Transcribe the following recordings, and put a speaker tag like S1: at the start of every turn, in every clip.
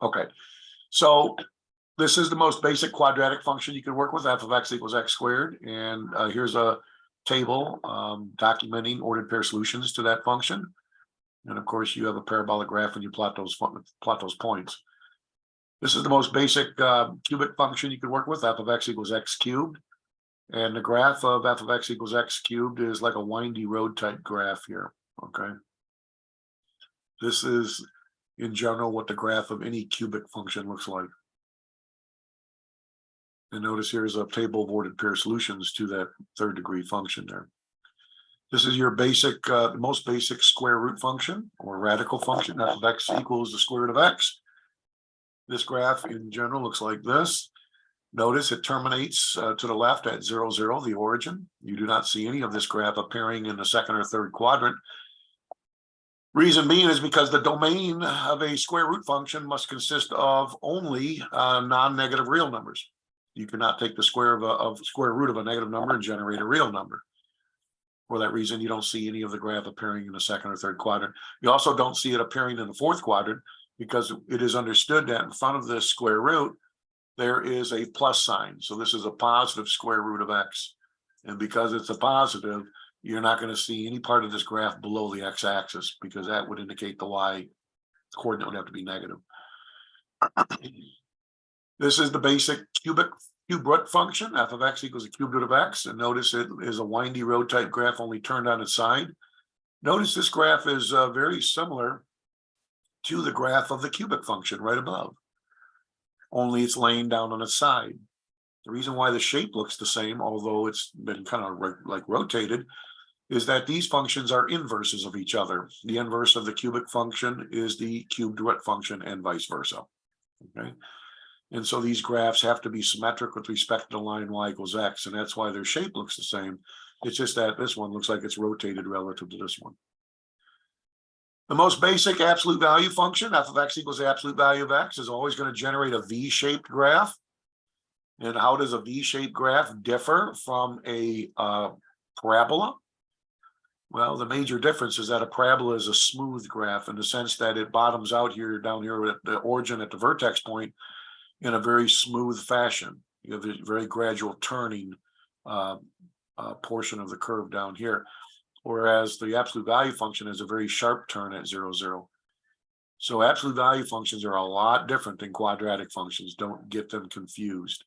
S1: Okay, so this is the most basic quadratic function you can work with, f of x equals x squared. And here's a table documenting ordered pair solutions to that function. And of course, you have a parabolic graph and you plot those points. This is the most basic cubic function you can work with, f of x equals x cubed. And the graph of f of x equals x cubed is like a windy road type graph here, okay? This is, in general, what the graph of any cubic function looks like. And notice here's a table of ordered pair solutions to that third degree function there. This is your basic, most basic square root function or radical function, f of x equals the square root of x. This graph in general looks like this. Notice it terminates to the left at 0, 0, the origin. You do not see any of this graph appearing in the second or third quadrant. Reason being is because the domain of a square root function must consist of only non-negative real numbers. You cannot take the square root of a negative number and generate a real number. For that reason, you don't see any of the graph appearing in the second or third quadrant. You also don't see it appearing in the fourth quadrant because it is understood that in front of this square root, there is a plus sign. So this is a positive square root of x. And because it's a positive, you're not going to see any part of this graph below the x-axis because that would indicate the y coordinate would have to be negative. This is the basic cube root function, f of x equals the cube root of x. And notice it is a windy road type graph only turned on its side. Notice this graph is very similar to the graph of the cubic function right above. Only it's laying down on its side. The reason why the shape looks the same, although it's been kind of like rotated, is that these functions are inverses of each other. The inverse of the cubic function is the cubed root function and vice versa. Okay. And so these graphs have to be symmetric with respect to the line y equals x, and that's why their shape looks the same. It's just that this one looks like it's rotated relative to this one. The most basic absolute value function, f of x equals the absolute value of x, is always going to generate a V-shaped graph. And how does a V-shaped graph differ from a parabola? Well, the major difference is that a parabola is a smooth graph in the sense that it bottoms out here, down here at the origin at the vertex point in a very smooth fashion. You have a very gradual turning portion of the curve down here. Whereas the absolute value function is a very sharp turn at 0, 0. So absolute value functions are a lot different than quadratic functions. Don't get them confused.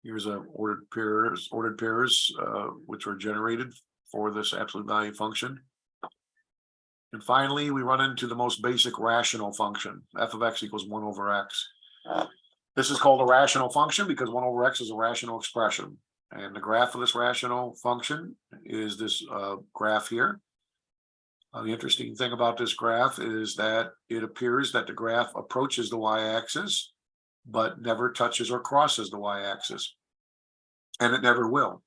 S1: Here's a ordered pairs, which were generated for this absolute value function. And finally, we run into the most basic rational function, f of x equals 1 over x. This is called a rational function because 1 over x is a rational expression. And the graph of this rational function is this graph here. The interesting thing about this graph is that it appears that the graph approaches the y-axis, but never touches or crosses the y-axis. And it never will.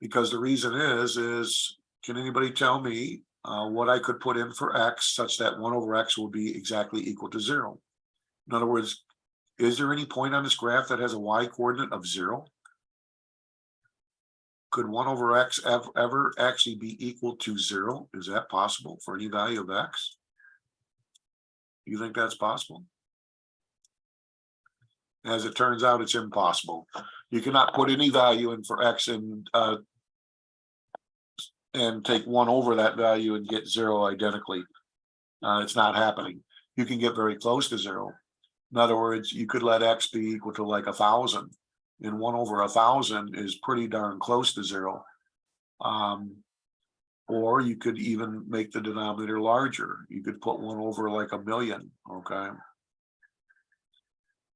S1: Because the reason is can anybody tell me what I could put in for x such that 1 over x will be exactly equal to 0? In other words, is there any point on this graph that has a y coordinate of 0? Could 1 over x ever actually be equal to 0? Is that possible for any value of x? You think that's possible? As it turns out, it's impossible. You cannot put any value in for x and take 1 over that value and get 0 identically. It's not happening. You can get very close to 0. In other words, you could let x be equal to like 1,000. And 1 over 1,000 is pretty darn close to 0. Or you could even make the denominator larger. You could put 1 over like 1,000,000, okay?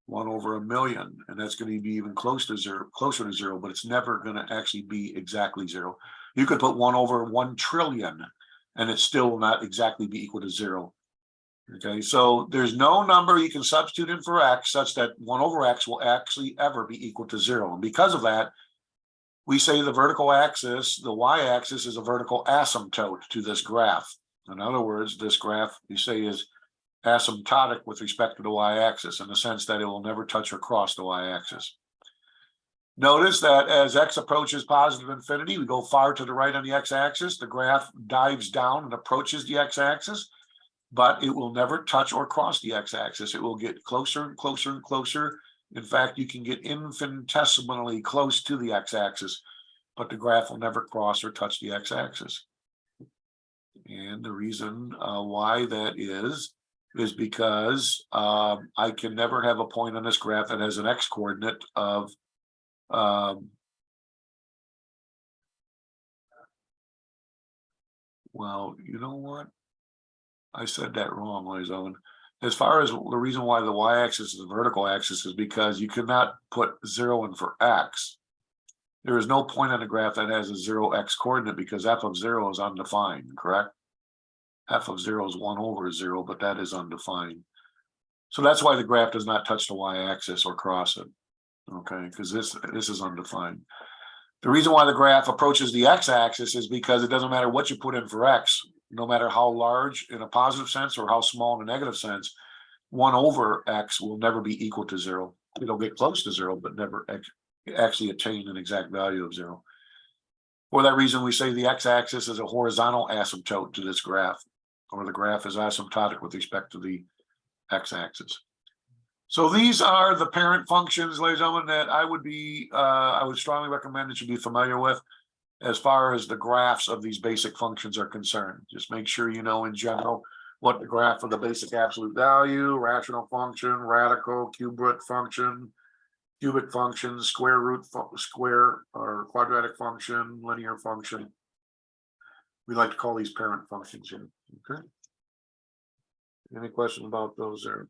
S1: 1 over 1,000,000, and that's going to be even closer to 0, but it's never going to actually be exactly 0. You could put 1 over 1,000,000,000,000, and it still will not exactly be equal to 0. Okay, so there's no number you can substitute in for x such that 1 over x will actually ever be equal to 0. And because of that, we say the vertical axis, the y-axis, is a vertical asymptote to this graph. In other words, this graph, you say, is asymptotic with respect to the y-axis in the sense that it will never touch or cross the y-axis. Notice that as x approaches positive infinity, we go far to the right on the x-axis. The graph dives down and approaches the x-axis. but it will never touch or cross the x-axis. It will get closer and closer and closer. In fact, you can get infinitesimally close to the x-axis, but the graph will never cross or touch the x-axis. And the reason why that is because I can never have a point on this graph that has an x-coordinate of well, you know what? I said that wrong, ladies and gentlemen. As far as the reason why the y-axis is the vertical axis is because you cannot put 0 in for x. There is no point on the graph that has a 0x coordinate because f of 0 is undefined, correct? F of 0 is 1 over 0, but that is undefined. So that's why the graph does not touch the y-axis or cross it, okay? Because this is undefined. The reason why the graph approaches the x-axis is because it doesn't matter what you put in for x, no matter how large in a positive sense or how small in a negative sense, 1 over x will never be equal to 0. It'll get close to 0, but never actually attain an exact value of 0. For that reason, we say the x-axis is a horizontal asymptote to this graph, or the graph is asymptotic with respect to the x-axis. So these are the parent functions, ladies and gentlemen, that I would strongly recommend that you be familiar with as far as the graphs of these basic functions are concerned. Just make sure you know in general what the graph of the basic absolute value, rational function, radical, cube root function, cubic function, square root square or quadratic function, linear function. We like to call these parent functions here. Okay. Any questions about those there?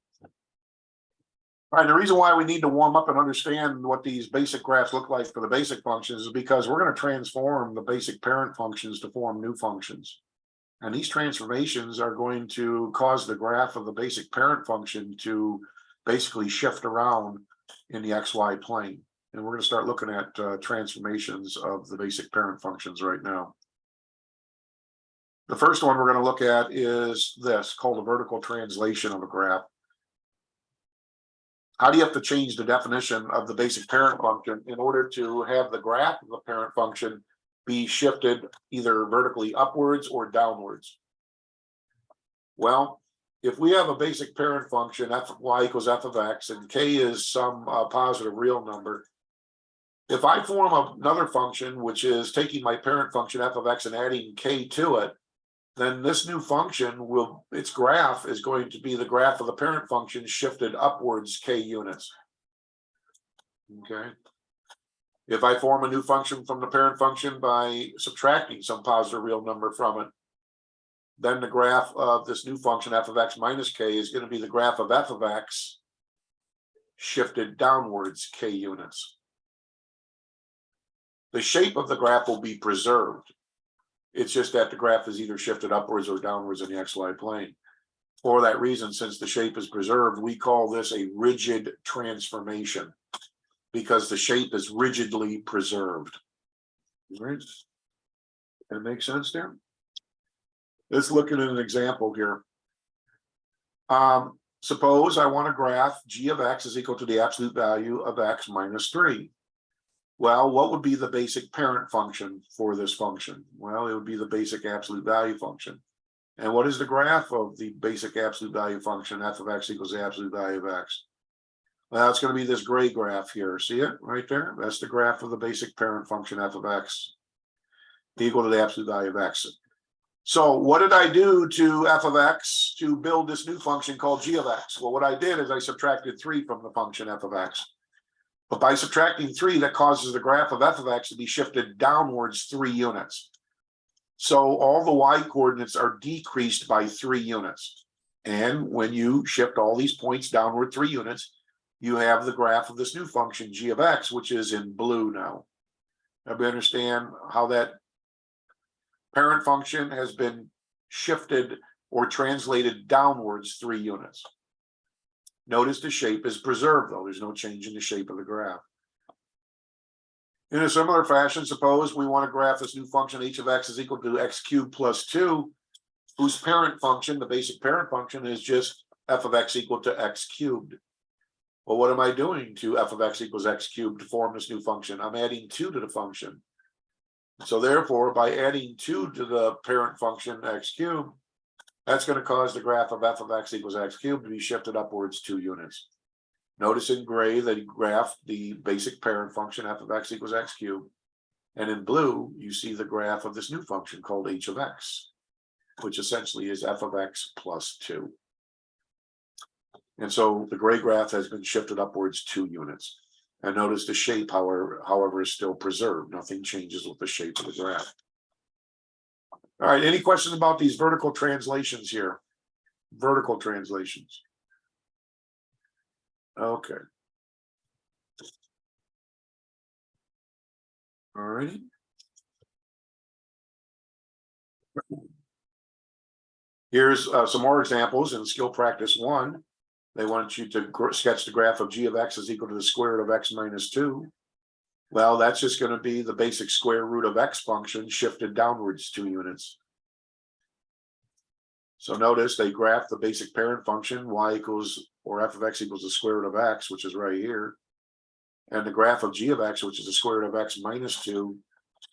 S1: All right, the reason why we need to warm up and understand what these basic graphs look like for the basic functions is because we're going to transform the basic parent functions to form new functions. And these transformations are going to cause the graph of the basic parent function to basically shift around in the XY plane. And we're going to start looking at transformations of the basic parent functions right now. The first one we're going to look at is this, called a vertical translation of a graph. How do you have to change the definition of the basic parent function in order to have the graph of the parent function be shifted either vertically upwards or downwards? Well, if we have a basic parent function, f of y equals f of x, and k is some positive real number, if I form another function, which is taking my parent function f of x and adding k to it, then this new function its graph is going to be the graph of the parent function shifted upwards k units. Okay. If I form a new function from the parent function by subtracting some positive real number from it, then the graph of this new function f of x minus k is going to be the graph of f of x shifted downwards k units. The shape of the graph will be preserved. It's just that the graph is either shifted upwards or downwards in the XY plane. For that reason, since the shape is preserved, we call this a rigid transformation because the shape is rigidly preserved. Right? That makes sense there? Let's look at an example here. Suppose I want to graph g of x is equal to the absolute value of x minus 3. Well, what would be the basic parent function for this function? Well, it would be the basic absolute value function. And what is the graph of the basic absolute value function, f of x equals the absolute value of x? Well, it's going to be this gray graph here. See it right there? That's the graph of the basic parent function, f of x equal to the absolute value of x. So what did I do to f of x to build this new function called g of x? Well, what I did is I subtracted 3 from the function f of x. But by subtracting 3, that causes the graph of f of x to be shifted downwards 3 units. So all the y coordinates are decreased by 3 units. And when you shift all these points downward 3 units, you have the graph of this new function, g of x, which is in blue now. Everybody understand how that parent function has been shifted or translated downwards 3 units? Notice the shape is preserved, though. There's no change in the shape of the graph. In a similar fashion, suppose we want to graph this new function h of x is equal to x cubed plus 2, whose parent function, the basic parent function, is just f of x equal to x cubed. Well, what am I doing to f of x equals x cubed to form this new function? I'm adding 2 to the function. So therefore, by adding 2 to the parent function x cubed, That's going to cause the graph of f of x equals x cubed to be shifted upwards 2 units. Notice in gray that he graphed the basic parent function f of x equals x cubed. And in blue, you see the graph of this new function called h of x, which essentially is f of x plus 2. And so the gray graph has been shifted upwards 2 units. And notice the shape, however, is still preserved. Nothing changes with the shape of the graph. All right, any questions about these vertical translations here? Vertical translations. Okay. All righty. Here's some more examples in skill practice 1. They want you to sketch the graph of g of x is equal to the square root of x minus 2. Well, that's just going to be the basic square root of x function shifted downwards 2 units. So notice they graph the basic parent function y equals, or f of x equals the square root of x, which is right here. And the graph of g of x, which is the square root of x minus 2,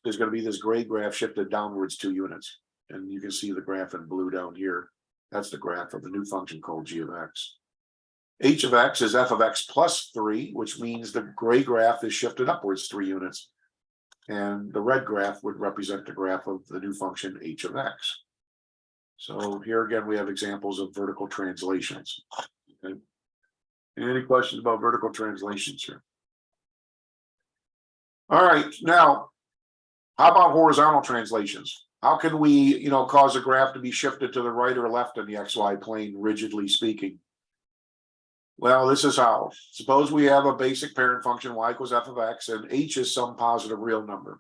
S1: is going to be this gray graph shifted downwards 2 units. And you can see the graph in blue down here. That's the graph of the new function called g of x. H of x is f of x plus 3, which means the gray graph is shifted upwards 3 units. And the red graph would represent the graph of the new function h of x. So here again, we have examples of vertical translations. Okay. Any questions about vertical translations here? All right, now, how about horizontal translations? How can we, cause a graph to be shifted to the right or left in the xy plane, rigidly speaking? Well, this is how. Suppose we have a basic parent function y equals f of x, and h is some positive real number.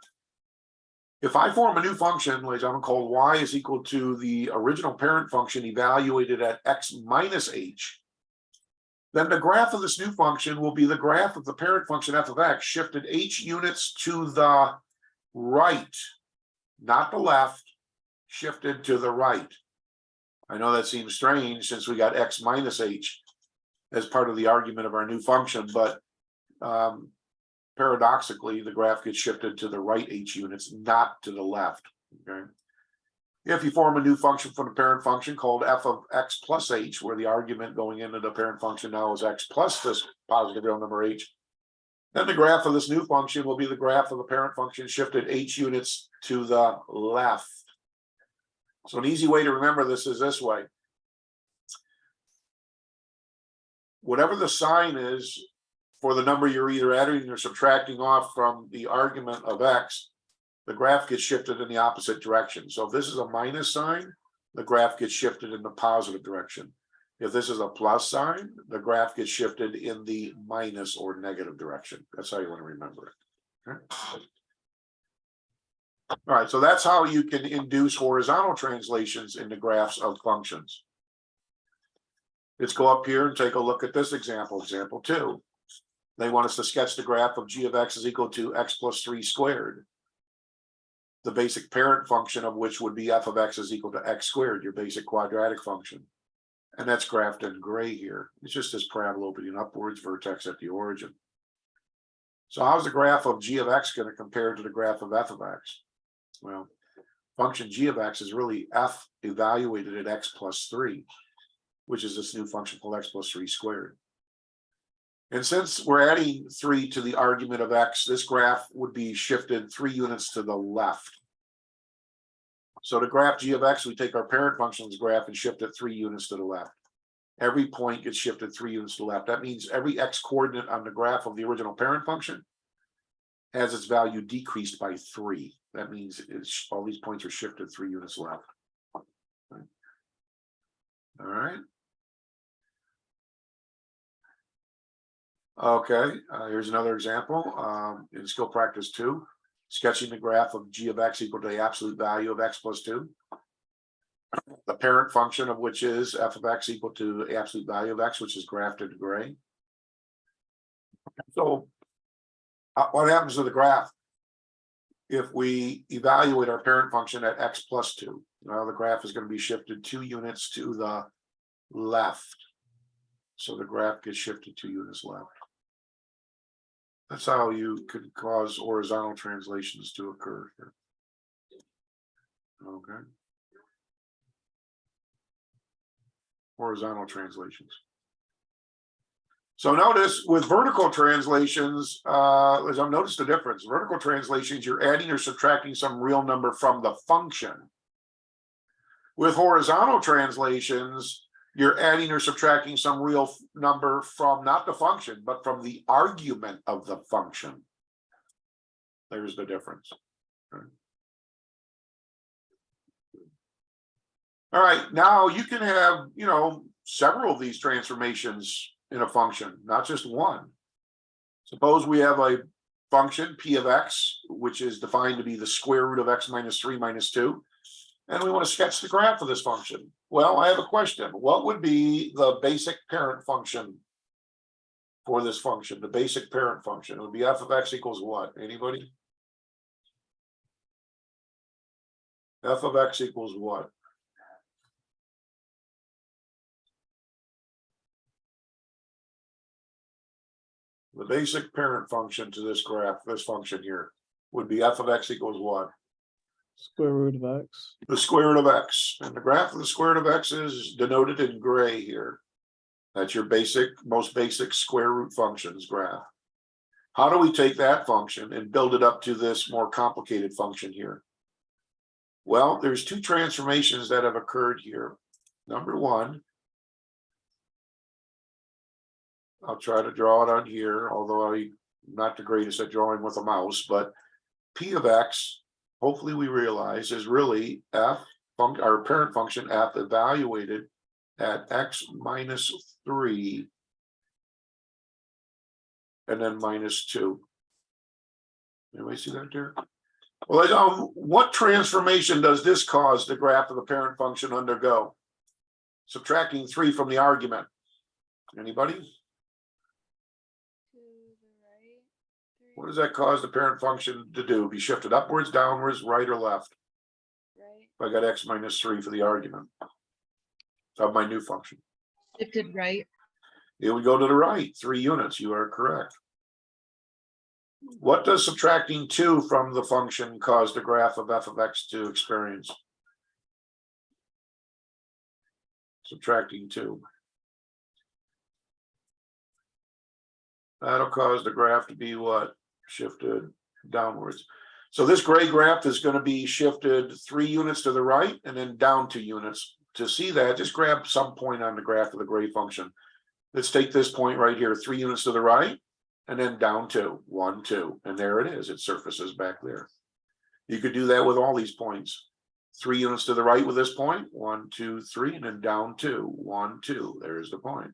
S1: If I form a new function, ladies and gentlemen, called y is equal to the original parent function evaluated at x minus h, then the graph of this new function will be the graph of the parent function f of x shifted h units to the right, not the left, shifted to the right. I know that seems strange since we got x minus h as part of the argument of our new function, but paradoxically, the graph gets shifted to the right h units, not to the left. Okay. If you form a new function from the parent function called f of x plus h, where the argument going into the parent function now is x plus this positive real number h, then the graph of this new function will be the graph of the parent function shifted h units to the left. So an easy way to remember this is this way. Whatever the sign is for the number you're either adding or subtracting off from the argument of x, the graph gets shifted in the opposite direction. So if this is a minus sign, the graph gets shifted in the positive direction. If this is a plus sign, the graph gets shifted in the minus or negative direction. That's how you want to remember it. Okay. All right, so that's how you can induce horizontal translations into graphs of functions. Let's go up here and take a look at this example, example 2. They want us to sketch the graph of g of x is equal to x plus 3 squared. The basic parent function of which would be f of x is equal to x squared, your basic quadratic function. And that's graphed in gray here. It's just this parabola opening upwards, vertex at the origin. So how's the graph of g of x going to compare to the graph of f of x? Well, function g of x is really f evaluated at x plus 3, which is this new function called x plus 3 squared. And since we're adding 3 to the argument of x, this graph would be shifted 3 units to the left. So to graph g of x, we take our parent function's graph and shift it 3 units to the left. Every point gets shifted 3 units to the left. That means every x coordinate on the graph of the original parent function has its value decreased by 3. That means all these points are shifted 3 units left. All right. Okay, here's another example in skill practice 2, sketching the graph of g of x equal to the absolute value of x plus 2. The parent function of which is f of x equal to the absolute value of x, which is graphed in gray. So what happens to the graph if we evaluate our parent function at x plus 2? Well, the graph is going to be shifted 2 units to the left. So the graph gets shifted 2 units left. That's how you could cause horizontal translations to occur here. Okay. horizontal translations. So notice with vertical translations, as I've noticed the difference. Vertical translations, you're adding or subtracting some real number from the function. With horizontal translations, you're adding or subtracting some real number from not the function, but from the argument of the function. There's the difference. All right, now you can have, several of these transformations in a function, not just one. Suppose we have a function p of x, which is defined to be the square root of x minus 3 minus 2, and we want to sketch the graph of this function. Well, I have a question. What would be the basic parent function for this function? The basic parent function, it would be f of x equals what? Anybody? F of x equals what? The basic parent function to this graph, this function here, would be f of x equals what?
S2: Square root of x.
S1: The square root of x. And the graph of the square root of x is denoted in gray here. That's your most basic square root functions graph. How do we take that function and build it up to this more complicated function here? Well, there's two transformations that have occurred here. Number one, I'll try to draw it on here, although I'm not the greatest at drawing with a mouse, but p of x, hopefully we realize, is really our parent function f evaluated at x minus 3 and then minus 2. Anybody see that there? Well, what transformation does this cause the graph of the parent function undergo? Subtracting 3 from the argument. Anybody? What does that cause the parent function to do? Be shifted upwards, downwards, right, or left?
S3: Right.
S1: If I got x minus 3 for the argument of my new function.
S3: Shifted right.
S1: It would go to the right, 3 units. You are correct. What does subtracting 2 from the function cause the graph of f of x to experience? Subtracting 2. That'll cause the graph to be what? Shifted downwards. So this gray graph is going to be shifted 3 units to the right and then down 2 units. To see that, just grab some point on the graph of the gray function. Let's take this point right here, 3 units to the right, and then down 2, 1, 2, and there it is. It surfaces back there. You could do that with all these points. 3 units to the right with this point, 1, 2, 3, and then down 2, 1, 2. There's the point.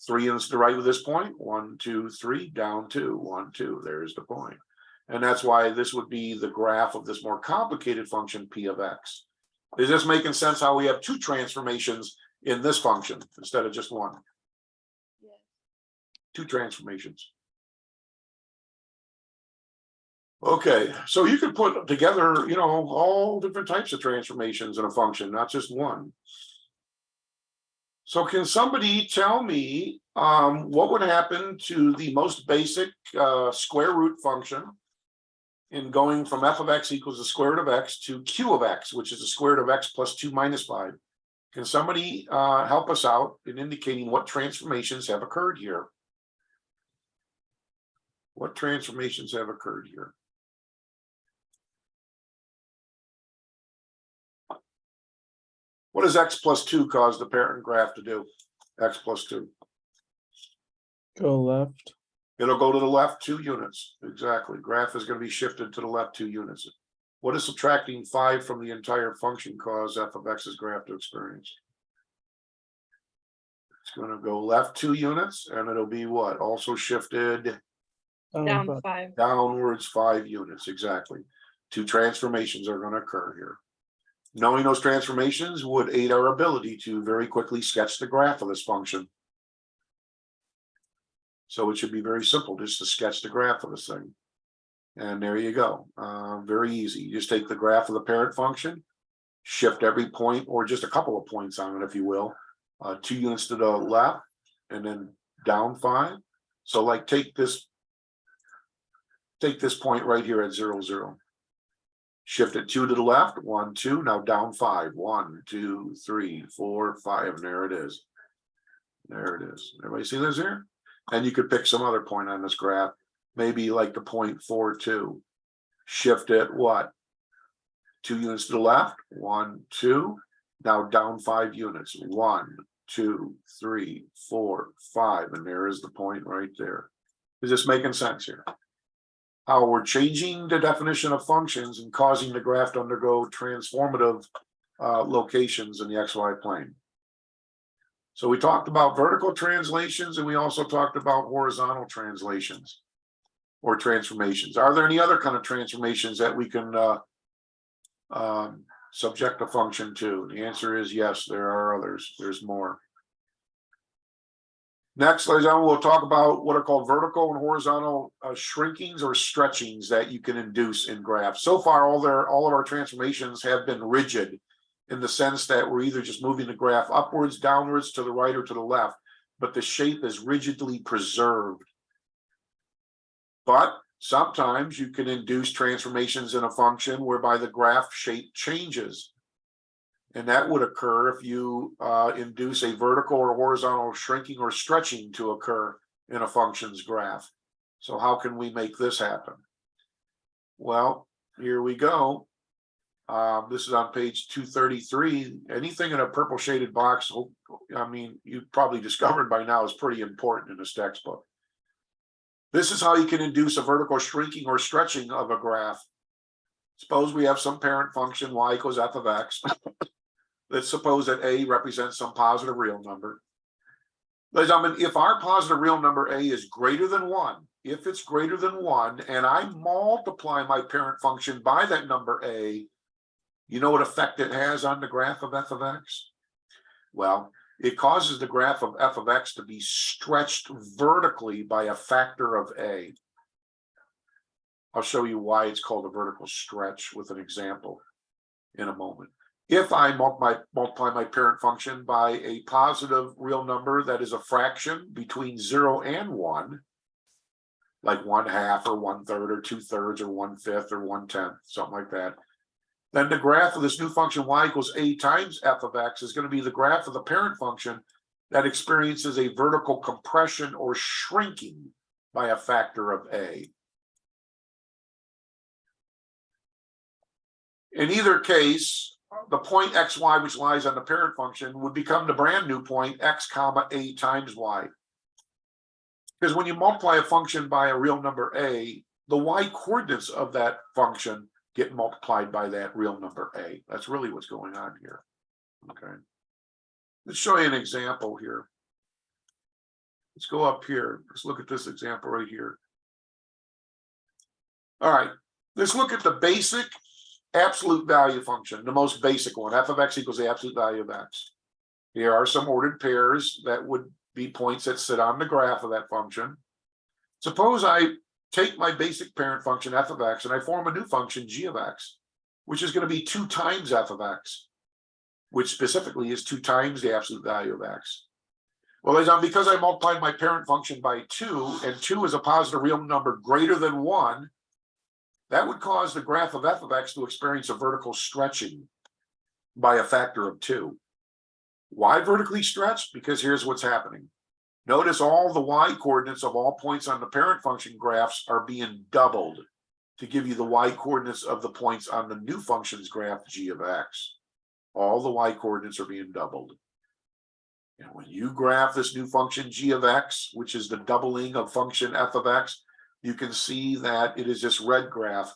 S1: 3 units to the right with this point, 1, 2, 3, down 2, 1, 2. There's the point. And that's why this would be the graph of this more complicated function p of x. Is this making sense how we have 2 transformations in this function instead of just one?
S3: Yes.
S1: 2 transformations. Okay, so you could put together, all different types of transformations in a function, not just one. So can somebody tell me what would happen to the most basic square root function in going from f of x equals the square root of x to q of x, which is the square root of x plus 2 minus 5? Can somebody help us out in indicating what transformations have occurred here? What transformations have occurred here? What does x plus 2 cause the parent graph to do? X plus 2.
S2: Go left.
S1: It'll go to the left 2 units. Exactly. Graph is going to be shifted to the left 2 units. What does subtracting 5 from the entire function cause f of x's graph to experience? It's going to go left 2 units, and it'll be what? Also shifted
S3: Down 5.
S1: downwards 5 units. Exactly. 2 transformations are going to occur here. Knowing those transformations would aid our ability to very quickly sketch the graph of this function. So it should be very simple just to sketch the graph of this thing. And there you go. Very easy. You just take the graph of the parent function, shift every point or just a couple of points on it, if you will, 2 units to the left and then down 5. So like take this point right here at 0, 0. Shift it 2 to the left, 1, 2, now down 5, 1, 2, 3, 4, 5, and there it is. There it is. Everybody see this here? And you could pick some other point on this graph, maybe like the 0.42. Shift it, what? 2 units to the left, 1, 2, now down 5 units, 1, 2, 3, 4, 5, and there is the point right there. Is this making sense here? How we're changing the definition of functions and causing the graph to undergo transformative locations in the XY plane. So we talked about vertical translations, and we also talked about horizontal translations or transformations. Are there any other kind of transformations that we can subject a function to? The answer is yes, there are others. There's more. Next, ladies and gentlemen, we'll talk about what are called vertical and horizontal shrinkings or stretchings that you can induce in graphs. So far, all of our transformations have been rigid in the sense that we're either just moving the graph upwards, downwards, to the right, or to the left, but the shape is rigidly preserved. But sometimes you can induce transformations in a function whereby the graph shape changes. And that would occur if you induce a vertical or horizontal shrinking or stretching to occur in a function's graph. So how can we make this happen? Well, here we go. This is on page 233. Anything in a purple shaded box, I mean, you've probably discovered by now, is pretty important in this textbook. This is how you can induce a vertical shrinking or stretching of a graph. Suppose we have some parent function y equals f of x. Let's suppose that a represents some positive real number. Ladies and gentlemen, if our positive real number a is greater than 1, if it's greater than 1, and I multiply my parent function by that number a, you know what effect it has on the graph of f of x? Well, it causes the graph of f of x to be stretched vertically by a factor of a. I'll show you why it's called a vertical stretch with an example in a moment. If I multiply my parent function by a positive real number that is a fraction between 0 and 1, like 1/2 or 1/3 or 2/3 or 1/5 or 1/10, something like that, then the graph of this new function y equals a times f of x is going to be the graph of the parent function that experiences a vertical compression or shrinking by a factor of a. In either case, the point xy, which lies on the parent function, would become the brand new point x comma a times y. Because when you multiply a function by a real number a, the y coordinates of that function get multiplied by that real number a. That's really what's going on here. Okay. Let's show you an example here. Let's go up here. Let's look at this example right here. All right. Let's look at the basic absolute value function, the most basic one. F of x equals the absolute value of x. Here are some ordered pairs that would be points that sit on the graph of that function. Suppose I take my basic parent function f of x and I form a new function g of x, which is going to be 2 times f of x, which specifically is 2 times the absolute value of x. Well, because I multiplied my parent function by 2, and 2 is a positive real number greater than 1, that would cause the graph of f of x to experience a vertical stretching by a factor of 2. Why vertically stretched? Because here's what's happening. Notice all the y coordinates of all points on the parent function graphs are being doubled to give you the y coordinates of the points on the new function's graph g of x. All the y coordinates are being doubled. And when you graph this new function g of x, which is the doubling of function f of x, you can see that it is this red graph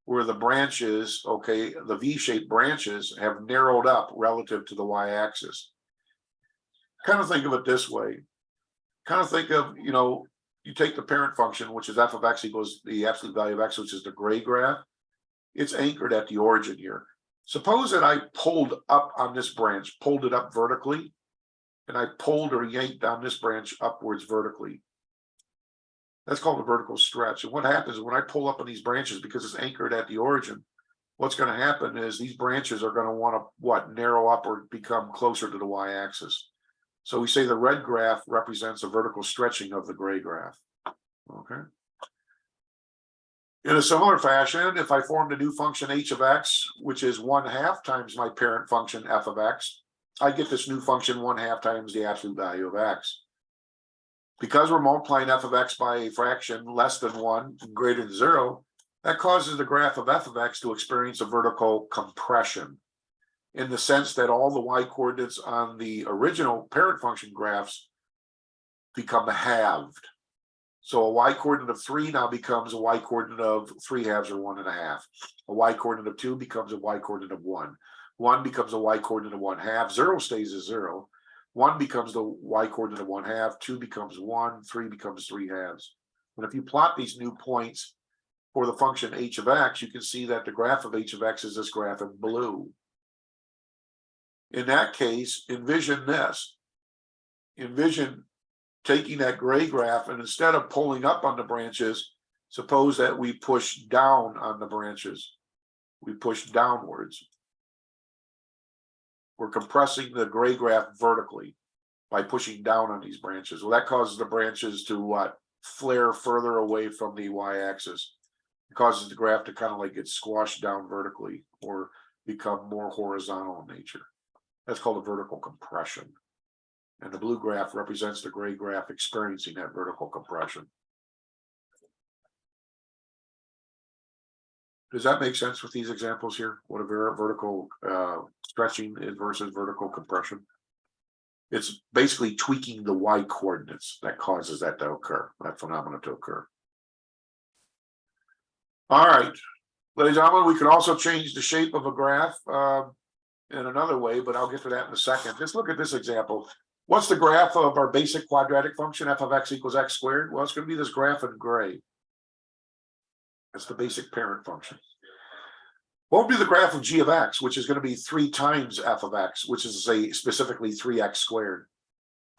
S1: where the branches, okay, the V-shaped branches have narrowed up relative to the y-axis. Kind of think of it this way. Kind of think of, you take the parent function, which is f of x equals the absolute value of x, which is the gray graph. It's anchored at the origin here. Suppose that I pulled up on this branch, pulled it up vertically, and I pulled or yanked down this branch upwards vertically. That's called a vertical stretch. And what happens is when I pull up on these branches, because it's anchored at the origin, what's going to happen is these branches are going to want to, narrow up or become closer to the y-axis. So we say the red graph represents a vertical stretching of the gray graph. Okay. In a similar fashion, if I formed a new function h of x, which is 1/2 times my parent function f of x, I get this new function 1/2 times the absolute value of x. Because we're multiplying f of x by a fraction less than 1 and greater than 0, that causes the graph of f of x to experience a vertical compression, in the sense that all the y coordinates on the original parent function graphs become halved. So a y coordinate of 3 now becomes a y coordinate of 3/2 or 1/2. A y coordinate of 2 becomes a y coordinate of 1. 1 becomes a y coordinate of 1/2. 0 stays as 0. 1 becomes the y coordinate of 1/2. 2 becomes 1. 3 becomes 3/2. And if you plot these new points for the function h of x, you can see that the graph of h of x is this graph in blue. In that case, envision this. Envision taking that gray graph, and instead of pulling up on the branches, suppose that we push down on the branches. We push downwards. We're compressing the gray graph vertically by pushing down on these branches. Well, that causes the branches to what? Flare further away from the y-axis. It causes the graph to kind of like get squashed down vertically or become more horizontal in nature. That's called a vertical compression. And the blue graph represents the gray graph experiencing that vertical compression. Does that make sense with these examples here? What a vertical stretching is versus vertical compression? It's basically tweaking the y coordinates that causes that to occur, that phenomenon to occur. All right, ladies and gentlemen, we could also change the shape of a graph in another way, but I'll get to that in a second. Just look at this example. What's the graph of our basic quadratic function, f of x equals x squared? Well, it's going to be this graph in gray. That's the basic parent function. What would be the graph of g of x, which is going to be 3 times f of x, which is specifically 3x squared?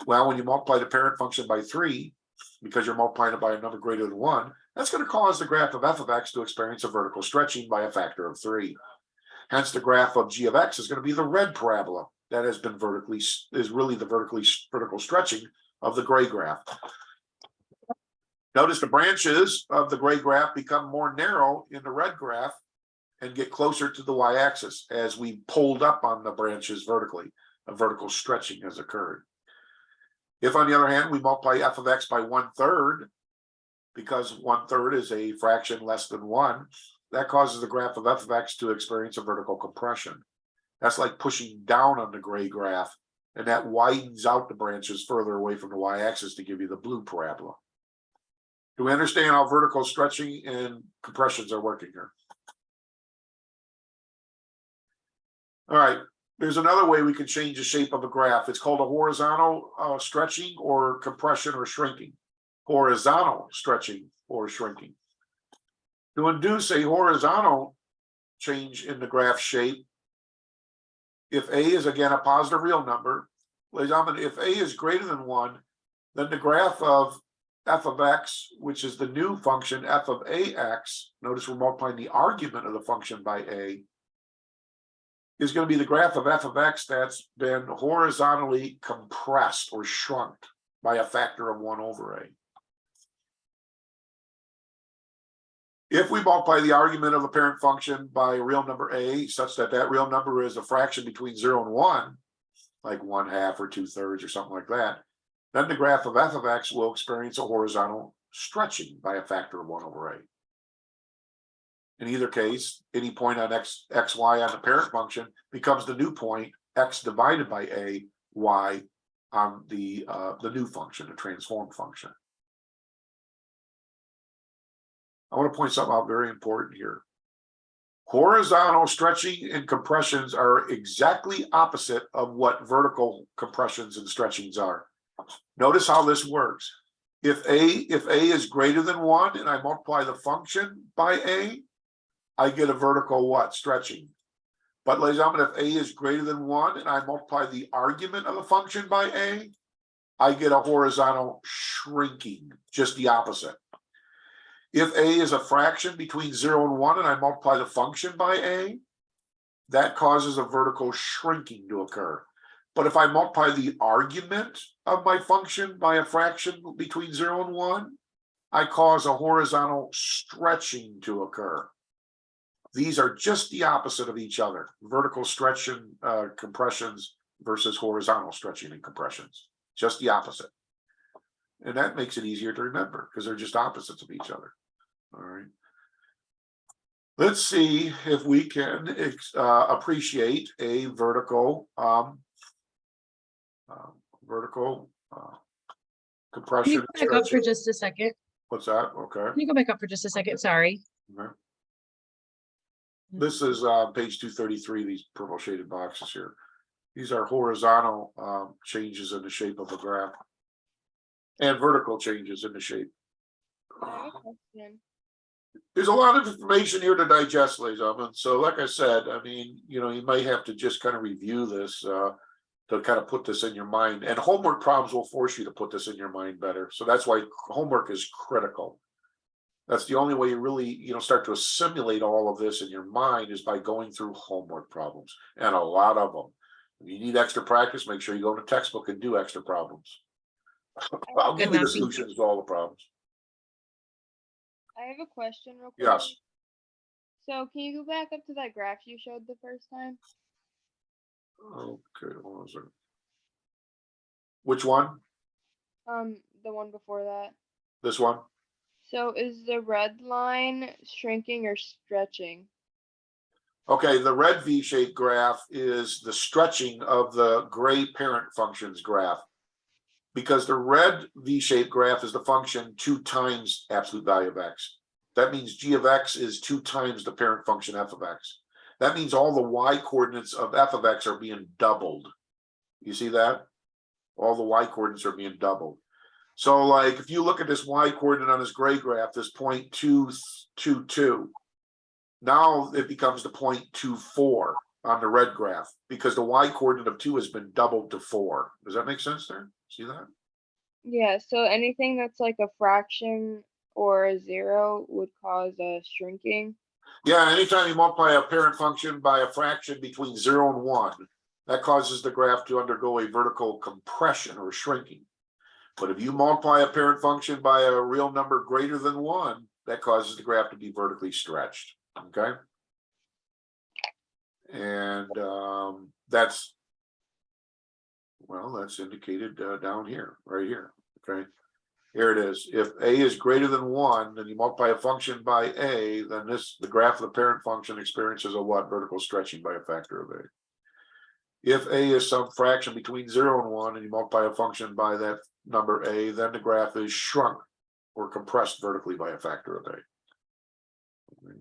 S1: Well, when you multiply the parent function by 3, because you're multiplying it by a number greater than 1, that's going to cause the graph of f of x to experience a vertical stretching by a factor of 3. Hence, the graph of g of x is going to be the red parabola that has been is really the vertical stretching of the gray graph. Notice the branches of the gray graph become more narrow in the red graph and get closer to the y-axis as we pulled up on the branches vertically. A vertical stretching has occurred. If, on the other hand, we multiply f of x by 1/3, because 1/3 is a fraction less than 1, that causes the graph of f of x to experience a vertical compression. That's like pushing down on the gray graph, and that widens out the branches further away from the y-axis to give you the blue parabola. Do we understand how vertical stretching and compressions are working here? All right, there's another way we can change the shape of a graph. It's called a horizontal stretching or compression or shrinking. Horizontal stretching or shrinking. To induce a horizontal change in the graph shape, if a is again a positive real number, ladies and gentlemen, if a is greater than 1, then the graph of f of x, which is the new function f of ax, notice we're multiplying the argument of the function by a, is going to be the graph of f of x that's been horizontally compressed or shrunk by a factor of 1/a. If we multiply the argument of the parent function by a real number a, such that that real number is a fraction between 0 and 1, like 1/2 or 2/3 or something like that, then the graph of f of x will experience a horizontal stretching by a factor of 1/a. In either case, any point on xy on the parent function becomes the new point, x divided by a, y on the new function, the transformed function. I want to point something out very important here. Horizontal stretching and compressions are exactly opposite of what vertical compressions and stretchings are. Notice how this works. If a is greater than 1 and I multiply the function by a, I get a vertical what? Stretching. But ladies and gentlemen, if a is greater than 1 and I multiply the argument of the function by a, I get a horizontal shrinking, just the opposite. If a is a fraction between 0 and 1 and I multiply the function by a, that causes a vertical shrinking to occur. But if I multiply the argument of my function by a fraction between 0 and 1, I cause a horizontal stretching to occur. These are just the opposite of each other. Vertical stretching compressions versus horizontal stretching and compressions. Just the opposite. And that makes it easier to remember because they're just opposites of each other. All right. Let's see if we can appreciate a vertical
S3: Can you
S1: compression.
S3: go back up for
S1: stretching.
S3: just a second?
S1: What's that? Okay.
S3: Can you go back up for just a second? Sorry.
S1: Okay. This is page 233, these purple shaded boxes here. These are horizontal changes in the shape of the graph and vertical changes in the shape.
S3: I have a question.
S1: There's a lot of information here to digest, ladies and gentlemen. So like I said, I mean, you know, you might have to just kind of review this to kind of put this in your mind. And homework problems will force you to put this in your mind better. So that's why homework is critical. That's the only way you really, you know, start to assimilate all of this in your mind is by going through homework problems, and a lot of them. If you need extra practice, make sure you go to textbook and do extra problems. I'll give you the solutions to all the problems.
S4: I have a question real quick.
S1: Yes.
S4: So can you go back up to that graph you showed the first time?
S1: Okay, what was it? Which one?
S4: The one before that.
S1: This one?
S4: So is the red line shrinking or stretching?
S1: Okay, the red V-shaped graph is the stretching of the gray parent function's graph. Because the red V-shaped graph is the function 2 times absolute value of x. That means g of x is 2 times the parent function f of x. That means all the y coordinates of f of x are being doubled. You see that? All the y coordinates are being doubled. So like if you look at this y coordinate on this gray graph, this 0.222, now it becomes the 0.24 on the red graph because the y coordinate of 2 has been doubled to 4. Does that make sense there? See that?
S4: Yeah, so anything that's like a fraction or a 0 would cause a shrinking.
S1: Yeah, anytime you multiply a parent function by a fraction between 0 and 1, that causes the graph to undergo a vertical compression or shrinking. But if you multiply a parent function by a real number greater than 1, that causes the graph to be vertically stretched. Okay. And that's indicated down here, right here. Okay. Here it is. If a is greater than 1, then you multiply a function by a, then the graph of the parent function experiences a what? Vertical stretching by a factor of a. If a is some fraction between 0 and 1, and you multiply a function by that number a, then the graph is shrunk or compressed vertically by a factor of a. Okay.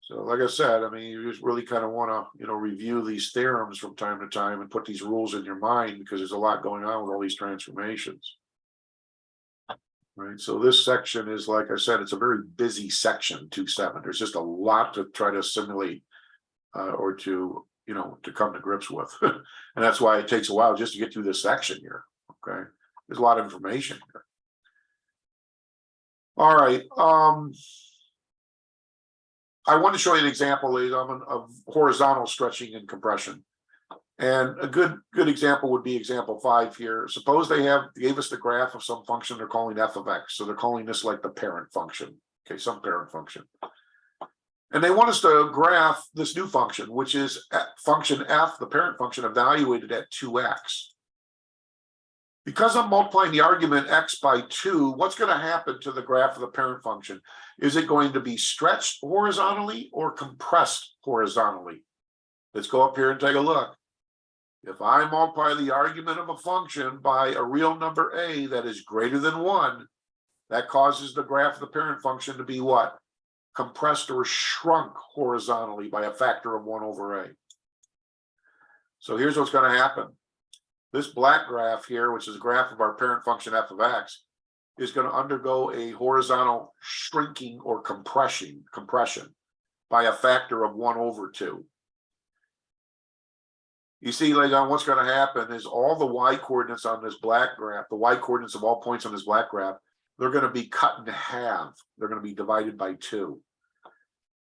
S1: So like I said, I mean, you just really kind of want to, you know, review these theorems from time to time and put these rules in your mind because there's a lot going on with all these transformations. Right. So this section is, like I said, it's a very busy section, 2.7. There's just a lot to try to assimilate or to, you know, to come to grips with. And that's why it takes a while just to get through this section here. Okay. There's a lot of information here. All right. I want to show you an example of horizontal stretching and compression. And a good example would be example 5 here. Suppose they gave us the graph of some function they're calling f of x. So they're calling this like the parent function. Okay, some parent function. And they want us to graph this new function, which is function f, the parent function, evaluated at 2x. Because I'm multiplying the argument x by 2, what's going to happen to the graph of the parent function? Is it going to be stretched horizontally or compressed horizontally? Let's go up here and take a look. If I multiply the argument of a function by a real number a that is greater than 1, that causes the graph of the parent function to be what? Compressed or shrunk horizontally by a factor of 1 over a. So here's what's going to happen. This black graph here, which is a graph of our parent function f of x, is going to undergo a horizontal shrinking or compression by a factor of 1 over 2. You see, like, what's going to happen is all the y coordinates on this black graph, the y coordinates of all points on this black graph, they're going to be cut in half. They're going to be divided by 2.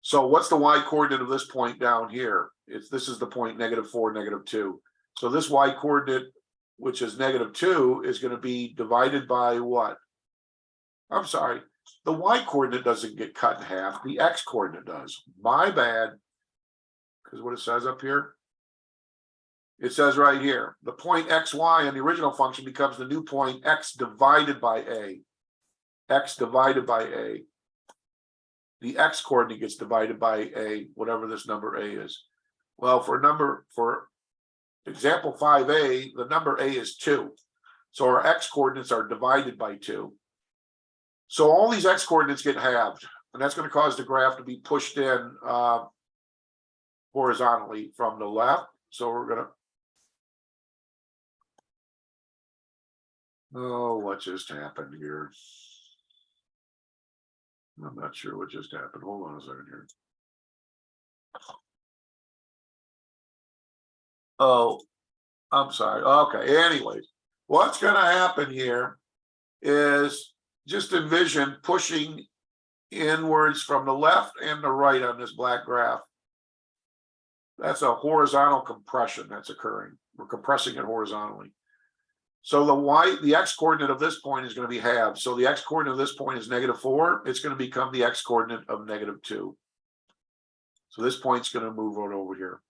S1: So what's the y coordinate of this point down here? This is the point -4, -2. So this y coordinate, which is -2, is going to be divided by what? I'm sorry, the y coordinate doesn't get cut in half, the x coordinate does. My bad. Because what it says up here, it says right here, the point xy in the original function becomes the new point x divided by a. X divided by a. The x coordinate gets divided by a, whatever this number a is. Well, for example 5a, the number a is 2. So our x coordinates are divided by 2. So all these x coordinates get halved, and that's going to cause the graph to be pushed in horizontally from the left. So we're going to, oh, what just happened here? I'm not sure what just happened. Hold on a second here. Oh, I'm sorry. Okay, anyways, what's going to happen here is just envision pushing inwards from the left and the right on this black graph. That's a horizontal compression that's occurring. We're compressing it horizontally. So the x coordinate of this point is going to be halved. So the x coordinate of this point is -4. It's going to become the x coordinate of -2. So this point's going to move right over here.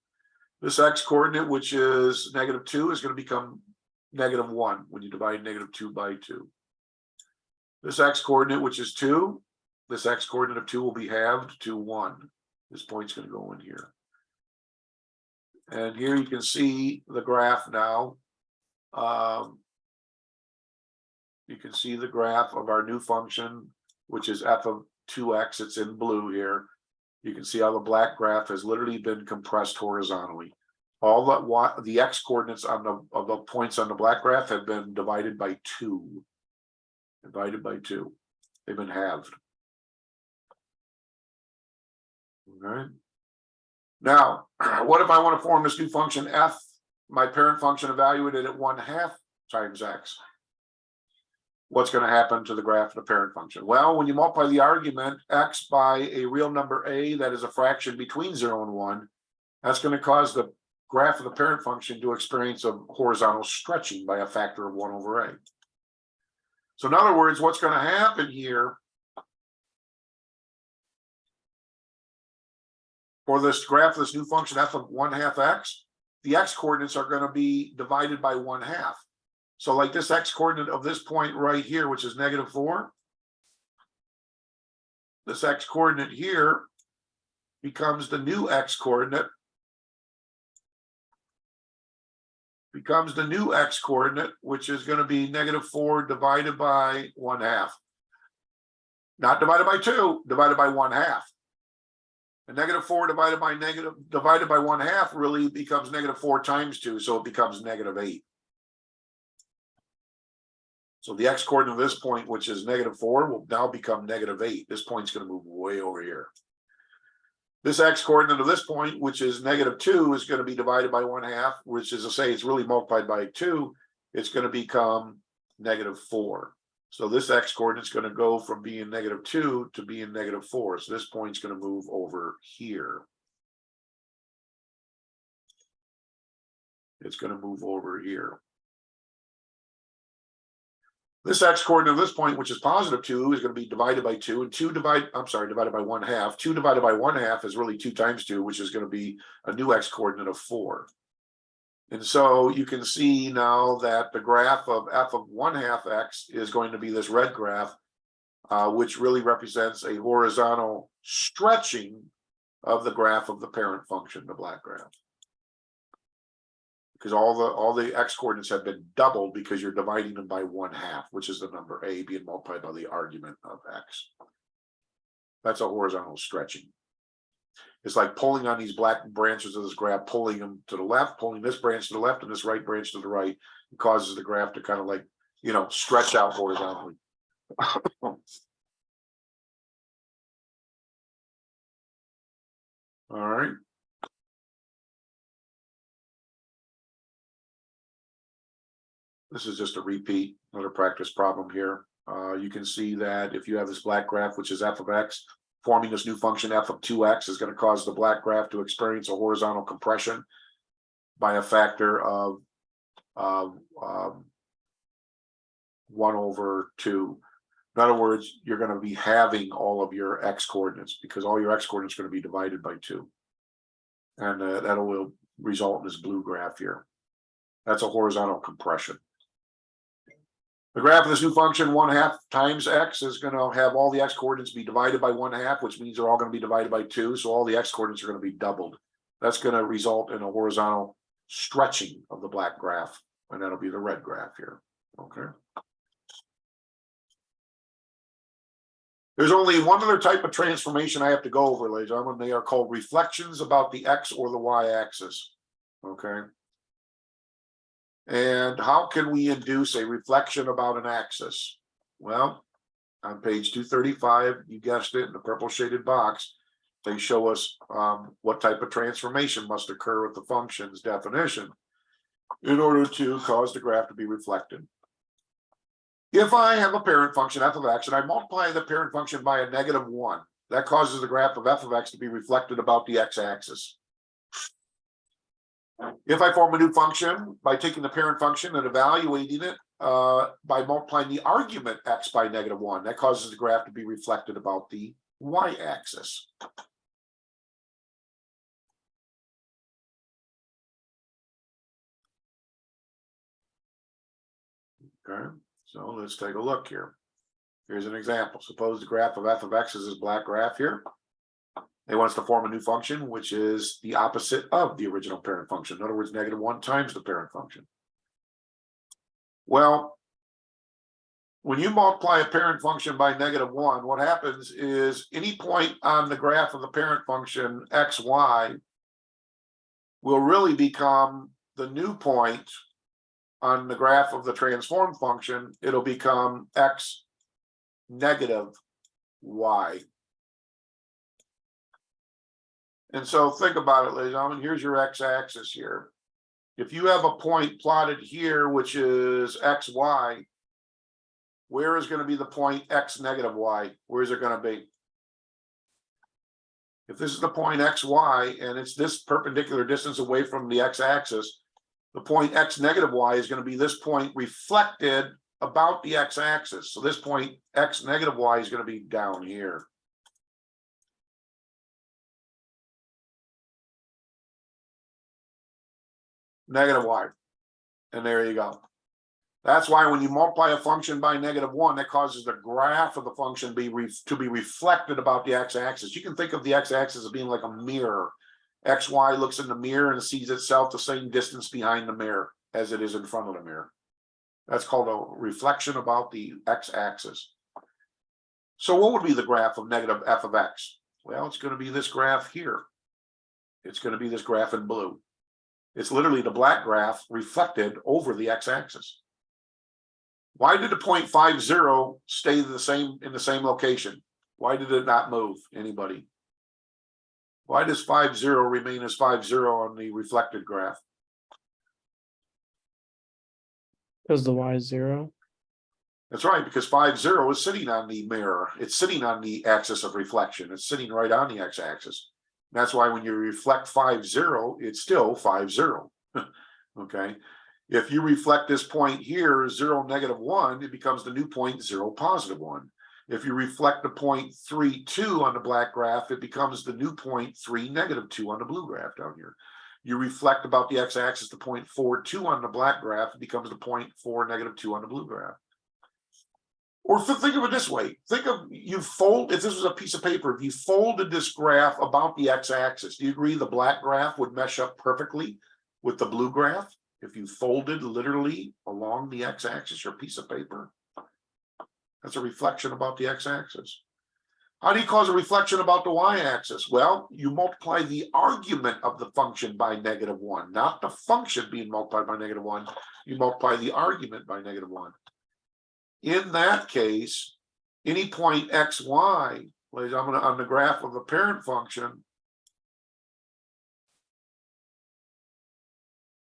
S1: This x coordinate, which is -2, is going to become -1 when you divide -2 by 2. This x coordinate, which is 2, this x coordinate of 2 will be halved to 1. This point's going to go in here. And here you can see the graph now. You can see the graph of our new function, which is f of 2x. It's in blue here. You can see how the black graph has literally been compressed horizontally. All the x coordinates of the points on the black graph have been divided by 2. Divided by 2. They've been halved. All right. Now, what if I want to form this new function f, my parent function evaluated at 1/2 times x? What's going to happen to the graph of the parent function? Well, when you multiply the argument x by a real number a that is a fraction between 0 and 1, that's going to cause the graph of the parent function to experience a horizontal stretching by a factor of 1/a. So in other words, what's going to happen here for this graph of this new function f of 1/2 x, the x coordinates are going to be divided by 1/2. So like this x coordinate of this point right here, which is -4, this x coordinate here becomes the new x coordinate, which is going to be -4 divided by 1/2. Not divided by 2, divided by 1/2. And -4 divided by 1/2 really becomes -4 times 2, so it becomes -8. So the x coordinate of this point, which is -4, will now become -8. This point's going to move way over here. This x coordinate of this point, which is -2, is going to be divided by 1/2, which is to say it's really multiplied by 2. It's going to become -4. So this x coordinate is going to go from being -2 to being -4. So this point's going to move over here. It's going to move over here. This x coordinate of this point, which is +2, is going to be divided by 2, and divided by 1/2. 2 divided by 1/2 is really 2 times 2, which is going to be a new x coordinate of 4. And so you can see now that the graph of f of 1/2 x is going to be this red graph, which really represents a horizontal stretching of the graph of the parent function, the black graph. Because all the x coordinates have been doubled because you're dividing them by 1/2, which is the number a being multiplied by the argument of x. That's a horizontal stretching. It's like pulling on these black branches of this graph, pulling them to the left, pulling this branch to the left and this right branch to the right. It causes the graph to kind of like, stretch out horizontally. All right. This is just a repeat, another practice problem here. You can see that if you have this black graph, which is f of x, forming this new function f of 2x is going to cause the black graph to experience a horizontal compression by a factor of 1/2. In other words, you're going to be halving all of your x coordinates because all your x coordinates are going to be divided by 2. And that will result in this blue graph here. That's a horizontal compression. The graph of this new function 1/2 times x is going to have all the x coordinates be divided by 1/2, which means they're all going to be divided by 2. So all the x coordinates are going to be doubled. That's going to result in a horizontal stretching of the black graph, and that'll be the red graph here. Okay. There's only one other type of transformation I have to go over, ladies and gentlemen. They are called reflections about the x or the y axis. Okay. And how can we induce a reflection about an axis? Well, on page 235, you guessed it, in the purple shaded box, they show us what type of transformation must occur with the function's definition in order to cause the graph to be reflected. If I have a parent function f of x and I multiply the parent function by a -1, that causes the graph of f of x to be reflected about the x-axis. If I form a new function by taking the parent function and evaluating it by multiplying the argument x by -1, that causes the graph to be reflected about the y-axis. Okay, so let's take a look here. Here's an example. Suppose the graph of f of x is this black graph here. They want us to form a new function, which is the opposite of the original parent function. In other words, -1 times the parent function. Well, when you multiply a parent function by -1, what happens is any point on the graph of the parent function xy will really become the new point on the graph of the transform function. It'll become x negative y. And so think about it, ladies and gentlemen. Here's your x-axis here. If you have a point plotted here, which is xy, where is going to be the point x negative y? Where is it going to be? If this is the point xy and it's this perpendicular distance away from the x-axis, the point x negative y is going to be this point reflected about the x-axis. So this point x negative y is going to be down here. Negative y. And there you go. That's why when you multiply a function by -1, that causes the graph of the function to be reflected about the x-axis. You can think of the x-axis as being like a mirror. XY looks in the mirror and sees itself the same distance behind the mirror as it is in front of the mirror. That's called a reflection about the x-axis. So what would be the graph of negative f of x? Well, it's going to be this graph here. It's going to be this graph in blue. It's literally the black graph reflected over the x-axis. Why did the point 50 stay in the same location? Why did it not move? Anybody? Why does 50 remain as 50 on the reflected graph?
S2: Because the y is 0.
S1: That's right, because 50 is sitting on the mirror. It's sitting on the axis of reflection. It's sitting right on the x-axis. That's why when you reflect 50, it's still 50. Okay. If you reflect this point here, 0, -1, it becomes the new point 0, +1. If you reflect the point 3, 2 on the black graph, it becomes the new point 3, -2 on the blue graph down here. You reflect about the x-axis the point 4, 2 on the black graph, it becomes the point 4, -2 on the blue graph. Or think of it this way. Think of if this was a piece of paper, if you folded this graph about the x-axis, do you agree the black graph would mesh up perfectly with the blue graph? If you folded literally along the x-axis, your piece of paper, that's a reflection about the x-axis. How do you cause a reflection about the y-axis? Well, you multiply the argument of the function by -1, not the function being multiplied by -1. You multiply the argument by -1. In that case, any point xy, ladies, I'm going to on the graph of the parent function,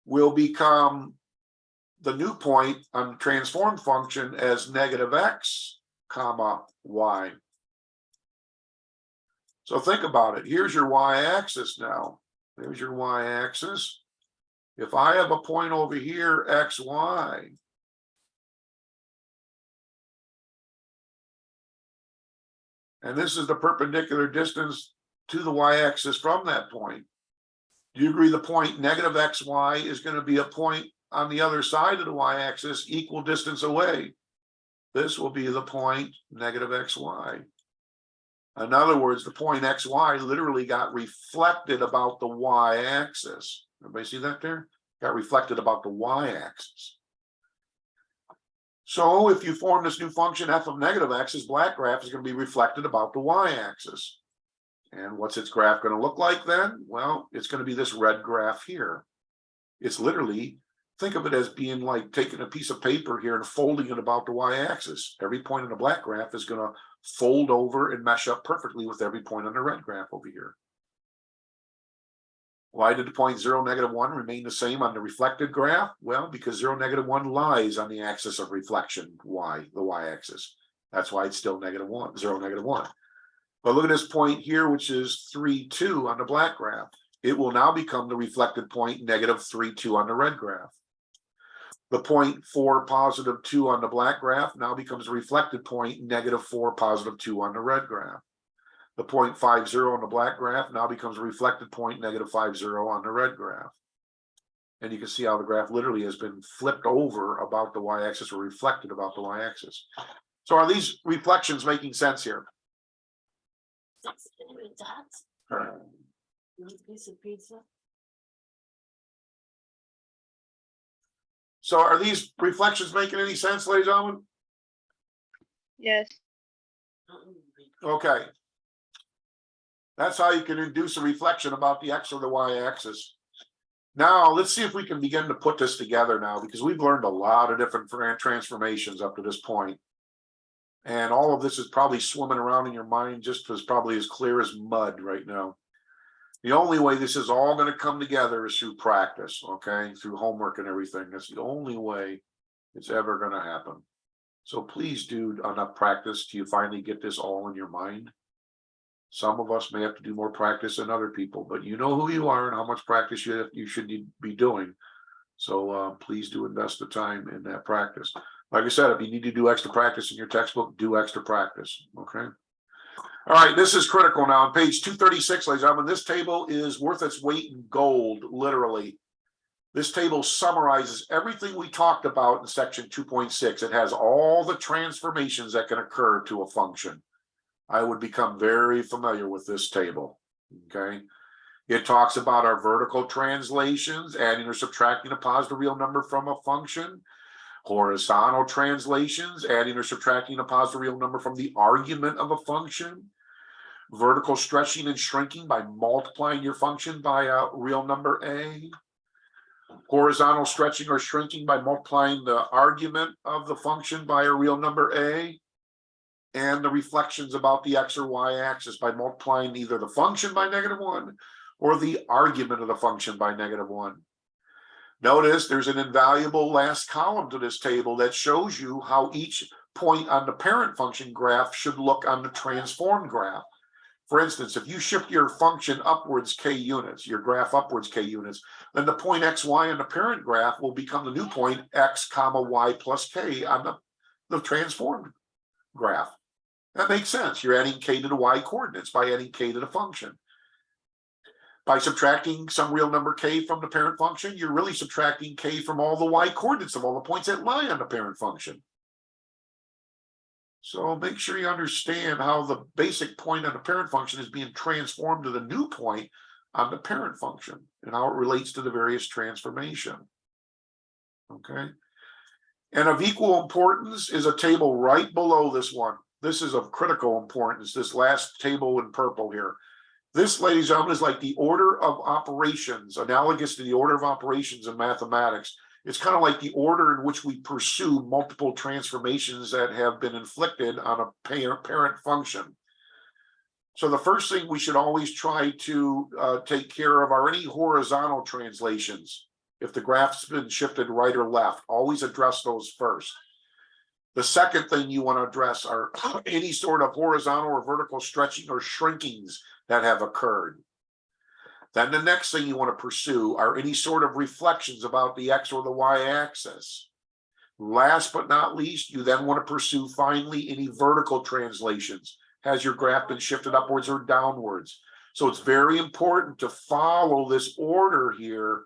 S1: will become the new point on the transformed function as -x, y. So think about it. Here's your y-axis now. There's your y-axis. If I have a point over here, xy, And this is the perpendicular distance to the y-axis from that point. Do you agree the point negative xy is going to be a point on the other side of the y-axis equal distance away? This will be the point negative xy. In other words, the point xy literally got reflected about the y-axis. Everybody see that there? Got reflected about the y-axis. So if you form this new function f of negative x, this black graph is going to be reflected about the y-axis. And what's its graph going to look like then? Well, it's going to be this red graph here. It's literally, think of it as being like taking a piece of paper here and folding it about the y-axis. Every point in the black graph is going to fold over and mesh up perfectly with every point on the red graph over here. Why did the point 0, -1 remain the same on the reflected graph? Well, because 0, -1 lies on the axis of reflection, y, the y-axis. That's why it's still -1, 0, -1. But look at this point here, which is 3, 2 on the black graph. It will now become the reflected point -3, 2 on the red graph. The point 4, +2 on the black graph now becomes a reflected point -4, +2 on the red graph. The point 5, 0 on the black graph now becomes a reflected point -5, 0 on the red graph. And you can see how the graph literally has been flipped over about the y-axis or reflected about the y-axis. So are these reflections making sense here?
S5: Piece of pizza.
S1: So are these reflections making any sense, ladies and gentlemen?
S4: Yes.
S1: Okay. That's how you can induce a reflection about the x or the y-axis. Now, let's see if we can begin to put this together now, because we've learned a lot of different transformations up to this point. And all of this is probably swimming around in your mind just as probably as clear as mud right now. The only way this is all going to come together is through practice, okay? Through homework and everything. That's the only way it's ever going to happen. So please do enough practice till you finally get this all in your mind. Some of us may have to do more practice than other people, but you know who you are and how much practice you should be doing. So please do invest the time in that practice. Like I said, if you need to do extra practice in your textbook, do extra practice, okay? All right, this is critical now. On page 236, ladies and gentlemen, this table is worth its weight in gold, literally. This table summarizes everything we talked about in section 2.6. It has all the transformations that can occur to a function. I would become very familiar with this table, okay? It talks about our vertical translations, adding or subtracting a positive real number from a function. Horizontal translations, adding or subtracting a positive real number from the argument of a function. Vertical stretching and shrinking by multiplying your function by a real number a. Horizontal stretching or shrinking by multiplying the argument of the function by a real number a. And the reflections about the x or y axis by multiplying either the function by -1 or the argument of the function by -1. Notice there's an invaluable last column to this table that shows you how each point on the parent function graph should look on the transformed graph. For instance, if you shift your function upwards k units, your graph upwards k units, then the point xy on the parent graph will become the new point x comma y plus k on the transformed graph. That makes sense. You're adding k to the y coordinates by adding k to the function. By subtracting some real number k from the parent function, you're really subtracting k from all the y coordinates of all the points that lie on the parent function. So make sure you understand how the basic point on the parent function is being transformed to the new point on the parent function and how it relates to the various transformation. Okay. And of equal importance is a table right below this one. This is of critical importance, this last table in purple here. This, ladies and gentlemen, is like the order of operations, analogous to the order of operations in mathematics. It's kind of like the order in which we pursue multiple transformations that have been inflicted on a parent function. So the first thing we should always try to take care of are any horizontal translations. If the graph's been shifted right or left, always address those first. The second thing you want to address are any sort of horizontal or vertical stretching or shrinkings that have occurred. Then the next thing you want to pursue are any sort of reflections about the x or the y axis. Last but not least, you then want to pursue finally any vertical translations, has your graph been shifted upwards or downwards? So it's very important to follow this order here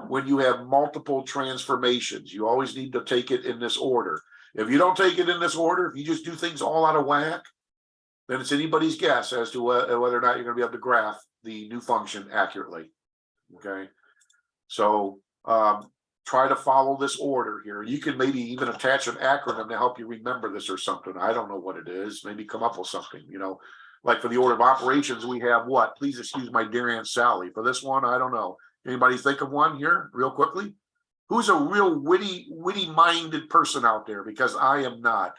S1: when you have multiple transformations. You always need to take it in this order. If you don't take it in this order, if you just do things all out of whack, then it's anybody's guess as to whether or not you're going to be able to graph the new function accurately. Okay, so try to follow this order here. You can maybe even attach an acronym to help you remember this or something. I don't know what it is. Maybe come up with something, you know, like for the order of operations, we have what? Please excuse my dear Aunt Sally. For this one, I don't know. Anybody think of one here real quickly? Who's a real witty-minded person out there? Because I am not.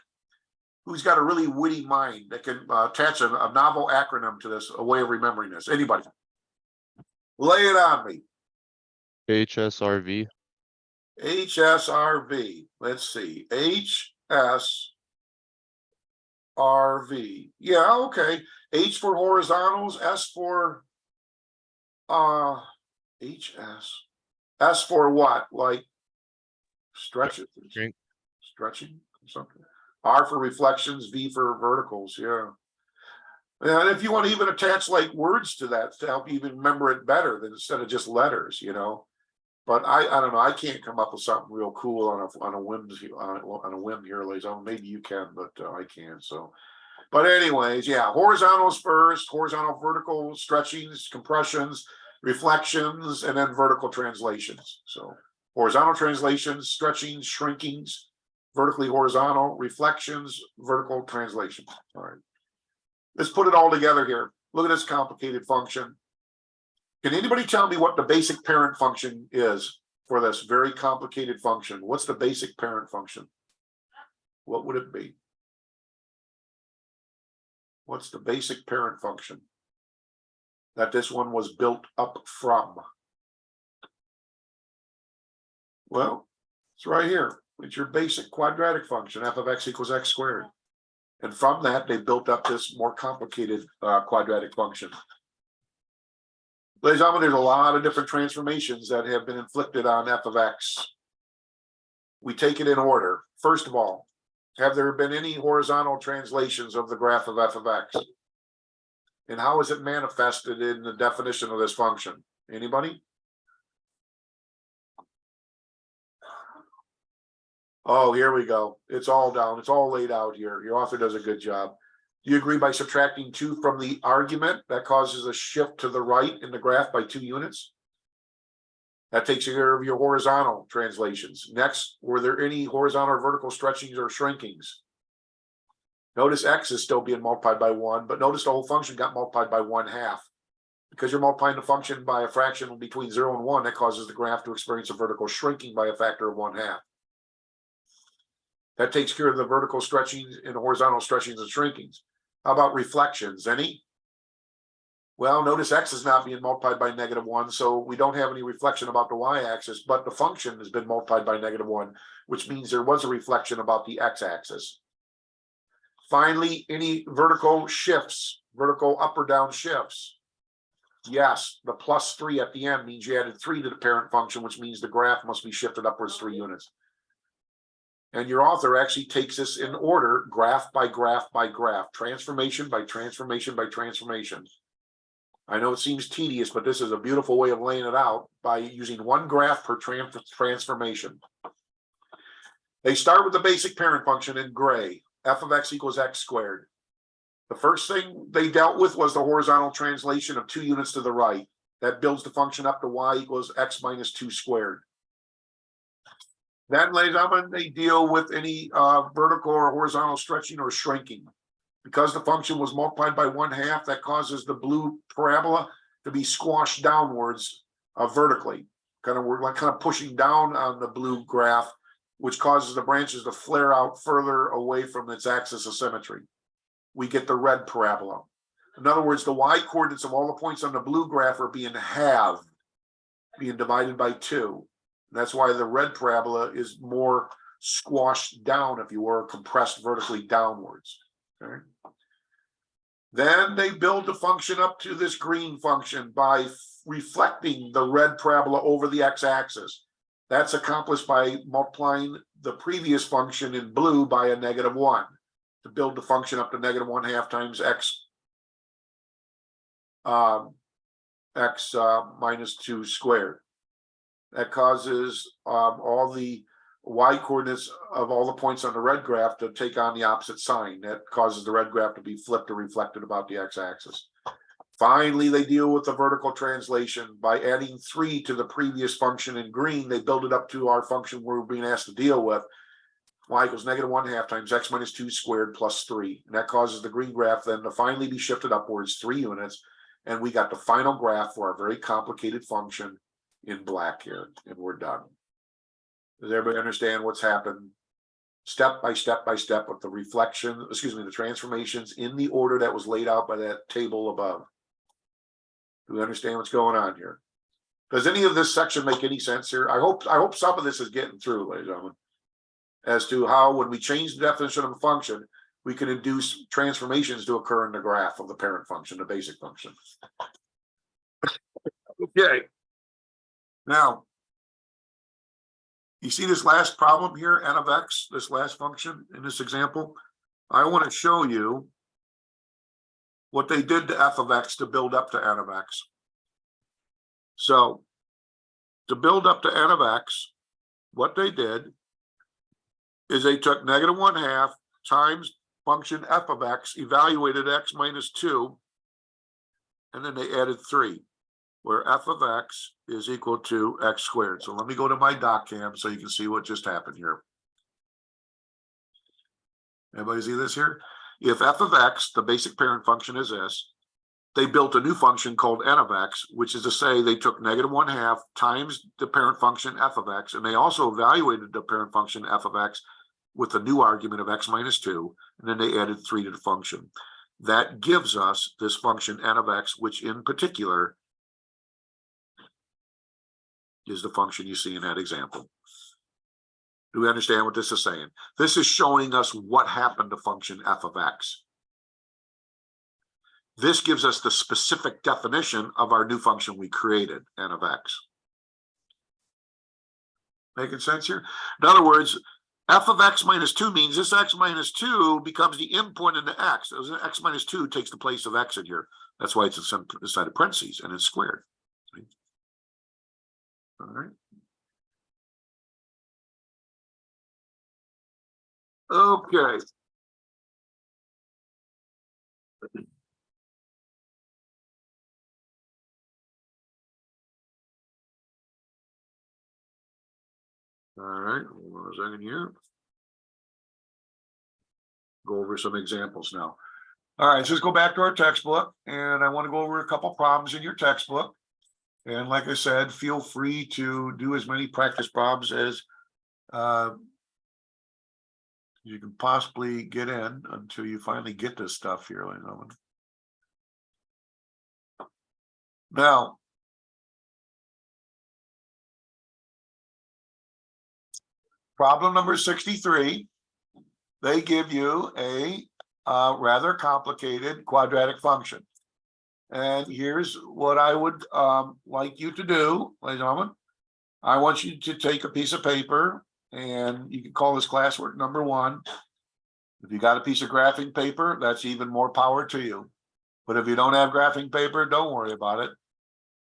S1: Who's got a really witty mind that can attach a novel acronym to this, a way of remembering this? Anybody? Lay it on me.
S5: HSRV.
S1: HSRV. Let's see. HSRV. Yeah, okay. H for horizontals, S for HS. S for what? Like stretches.
S5: Shrink.
S1: Stretching or something. R for reflections, V for verticals. Yeah. And if you want to even attach like words to that to help you even remember it better than instead of just letters, you know. But I don't know. I can't come up with something real cool on a whim here, ladies. Maybe you can, but I can't. So, but anyways, yeah. Horizontals first. Horizontal, vertical stretchings, compressions, reflections, and then vertical translations. So horizontal translations, stretchings, shrinkings, vertically horizontal, reflections, vertical translations. All right. Let's put it all together here. Look at this complicated function. Can anybody tell me what the basic parent function is for this very complicated function? What's the basic parent function? What would it be? What's the basic parent function that this one was built up from? Well, it's right here. It's your basic quadratic function, f of x equals x squared. And from that, they built up this more complicated quadratic function. Ladies and gentlemen, there's a lot of different transformations that have been inflicted on f of x. We take it in order. First of all, have there been any horizontal translations of the graph of f of x? And how is it manifested in the definition of this function? Anybody? Oh, here we go. It's all down. It's all laid out here. Your author does a good job. Do you agree by subtracting 2 from the argument that causes a shift to the right in the graph by 2 units? That takes care of your horizontal translations. Next, were there any horizontal or vertical stretchings or shrinkings? Notice x is still being multiplied by 1, but notice the whole function got multiplied by 1/2. Because you're multiplying the function by a fraction between 0 and 1, that causes the graph to experience a vertical shrinking by a factor of 1/2. That takes care of the vertical stretchings and horizontal stretchings and shrinkings. How about reflections? Any? Well, notice x is not being multiplied by -1, so we don't have any reflection about the y-axis, but the function has been multiplied by -1, which means there was a reflection about the x-axis. Finally, any vertical shifts, vertical up or down shifts? Yes, the +3 at the end means you added 3 to the parent function, which means the graph must be shifted upwards 3 units. And your author actually takes this in order, graph by graph by graph, transformation by transformation by transformation. I know it seems tedious, but this is a beautiful way of laying it out by using one graph per transformation. They start with the basic parent function in gray, f of x equals x squared. The first thing they dealt with was the horizontal translation of 2 units to the right. That builds the function up to y equals x minus 2 squared. Then, ladies and gentlemen, they deal with any vertical or horizontal stretching or shrinking. Because the function was multiplied by 1/2, that causes the blue parabola to be squashed downwards vertically. We're like kind of pushing down on the blue graph, which causes the branches to flare out further away from its axis of symmetry. We get the red parabola. In other words, the y coordinates of all the points on the blue graph are being halved, being divided by 2. That's why the red parabola is more squashed down, if you were, compressed vertically downwards. Okay. Then they build the function up to this green function by reflecting the red parabola over the x-axis. That's accomplished by multiplying the previous function in blue by a -1 to build the function up to -1/2 times x. X minus 2 squared. That causes all the y coordinates of all the points on the red graph to take on the opposite sign. That causes the red graph to be flipped or reflected about the x-axis. Finally, they deal with the vertical translation by adding 3 to the previous function in green. They build it up to our function we're being asked to deal with. Y equals -1/2 times x minus 2 squared plus 3. And that causes the green graph then to finally be shifted upwards 3 units. And we got the final graph for our very complicated function in black here. And we're done. Does everybody understand what's happened? Step by step by step with the reflection, excuse me, the transformations in the order that was laid out by that table above. Do we understand what's going on here? Does any of this section make any sense here? I hope some of this is getting through, ladies and gentlemen, as to how when we change the definition of a function, we can induce transformations to occur in the graph of the parent function, the basic function. Okay. Now, you see this last problem here, n of x, this last function in this example? I want to show you what they did to f of x to build up to n of x. So, to build up to n of x, what they did is they took -1/2 times function f of x, evaluated x minus 2, and then they added 3, where f of x is equal to x squared. So let me go to my doc cam so you can see what just happened here. Everybody see this here? If f of x, the basic parent function is this, they built a new function called n of x, which is to say they took -1/2 times the parent function f of x, and they also evaluated the parent function f of x with the new argument of x minus 2, and then they added 3 to the function. That gives us this function n of x, which in particular is the function you see in that example. Do we understand what this is saying? This is showing us what happened to function f of x. This gives us the specific definition of our new function we created, n of x. Making sense here? In other words, f of x minus 2 means this x minus 2 becomes the input into x. X minus 2 takes the place of x in here. That's why it's inside of parentheses and it's squared. All right. Okay. All right, hold on a second here. Go over some examples now. All right, so let's go back to our textbook, and I want to go over a couple problems in your textbook. And like I said, feel free to do as many practice problems as you can possibly get in until you finally get this stuff here. Now, problem number 63, they give you a rather complicated quadratic function. And here's what I would like you to do, ladies and gentlemen. I want you to take a piece of paper, and you can call this classwork number 1. If you got a piece of graphing paper, that's even more power to you. But if you don't have graphing paper, don't worry about it.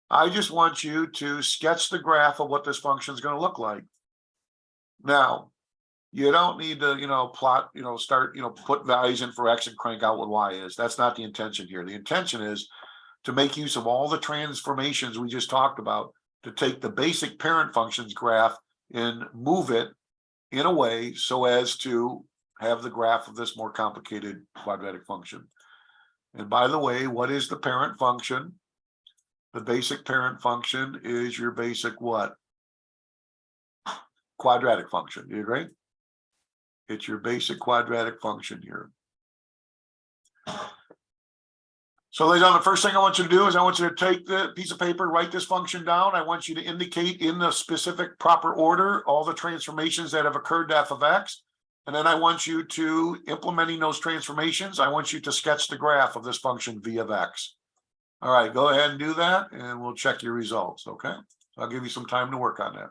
S1: I just want you to sketch the graph of what this function is going to look like. Now, you don't need to, plot, start, put values in for x and crank out what y is. That's not the intention here. The intention is to make use of all the transformations we just talked about to take the basic parent function's graph and move it in a way so as to have the graph of this more complicated quadratic function. And by the way, what is the parent function? The basic parent function is your basic what? Quadratic function. Do you agree? It's your basic quadratic function here. So ladies and gentlemen, the first thing I want you to do is I want you to take the piece of paper, write this function down. I want you to indicate in the specific proper order all the transformations that have occurred to f of x. And then I want you to, implementing those transformations, I want you to sketch the graph of this function v of x. All right, go ahead and do that, and we'll check your results, okay? I'll give you some time to work on that.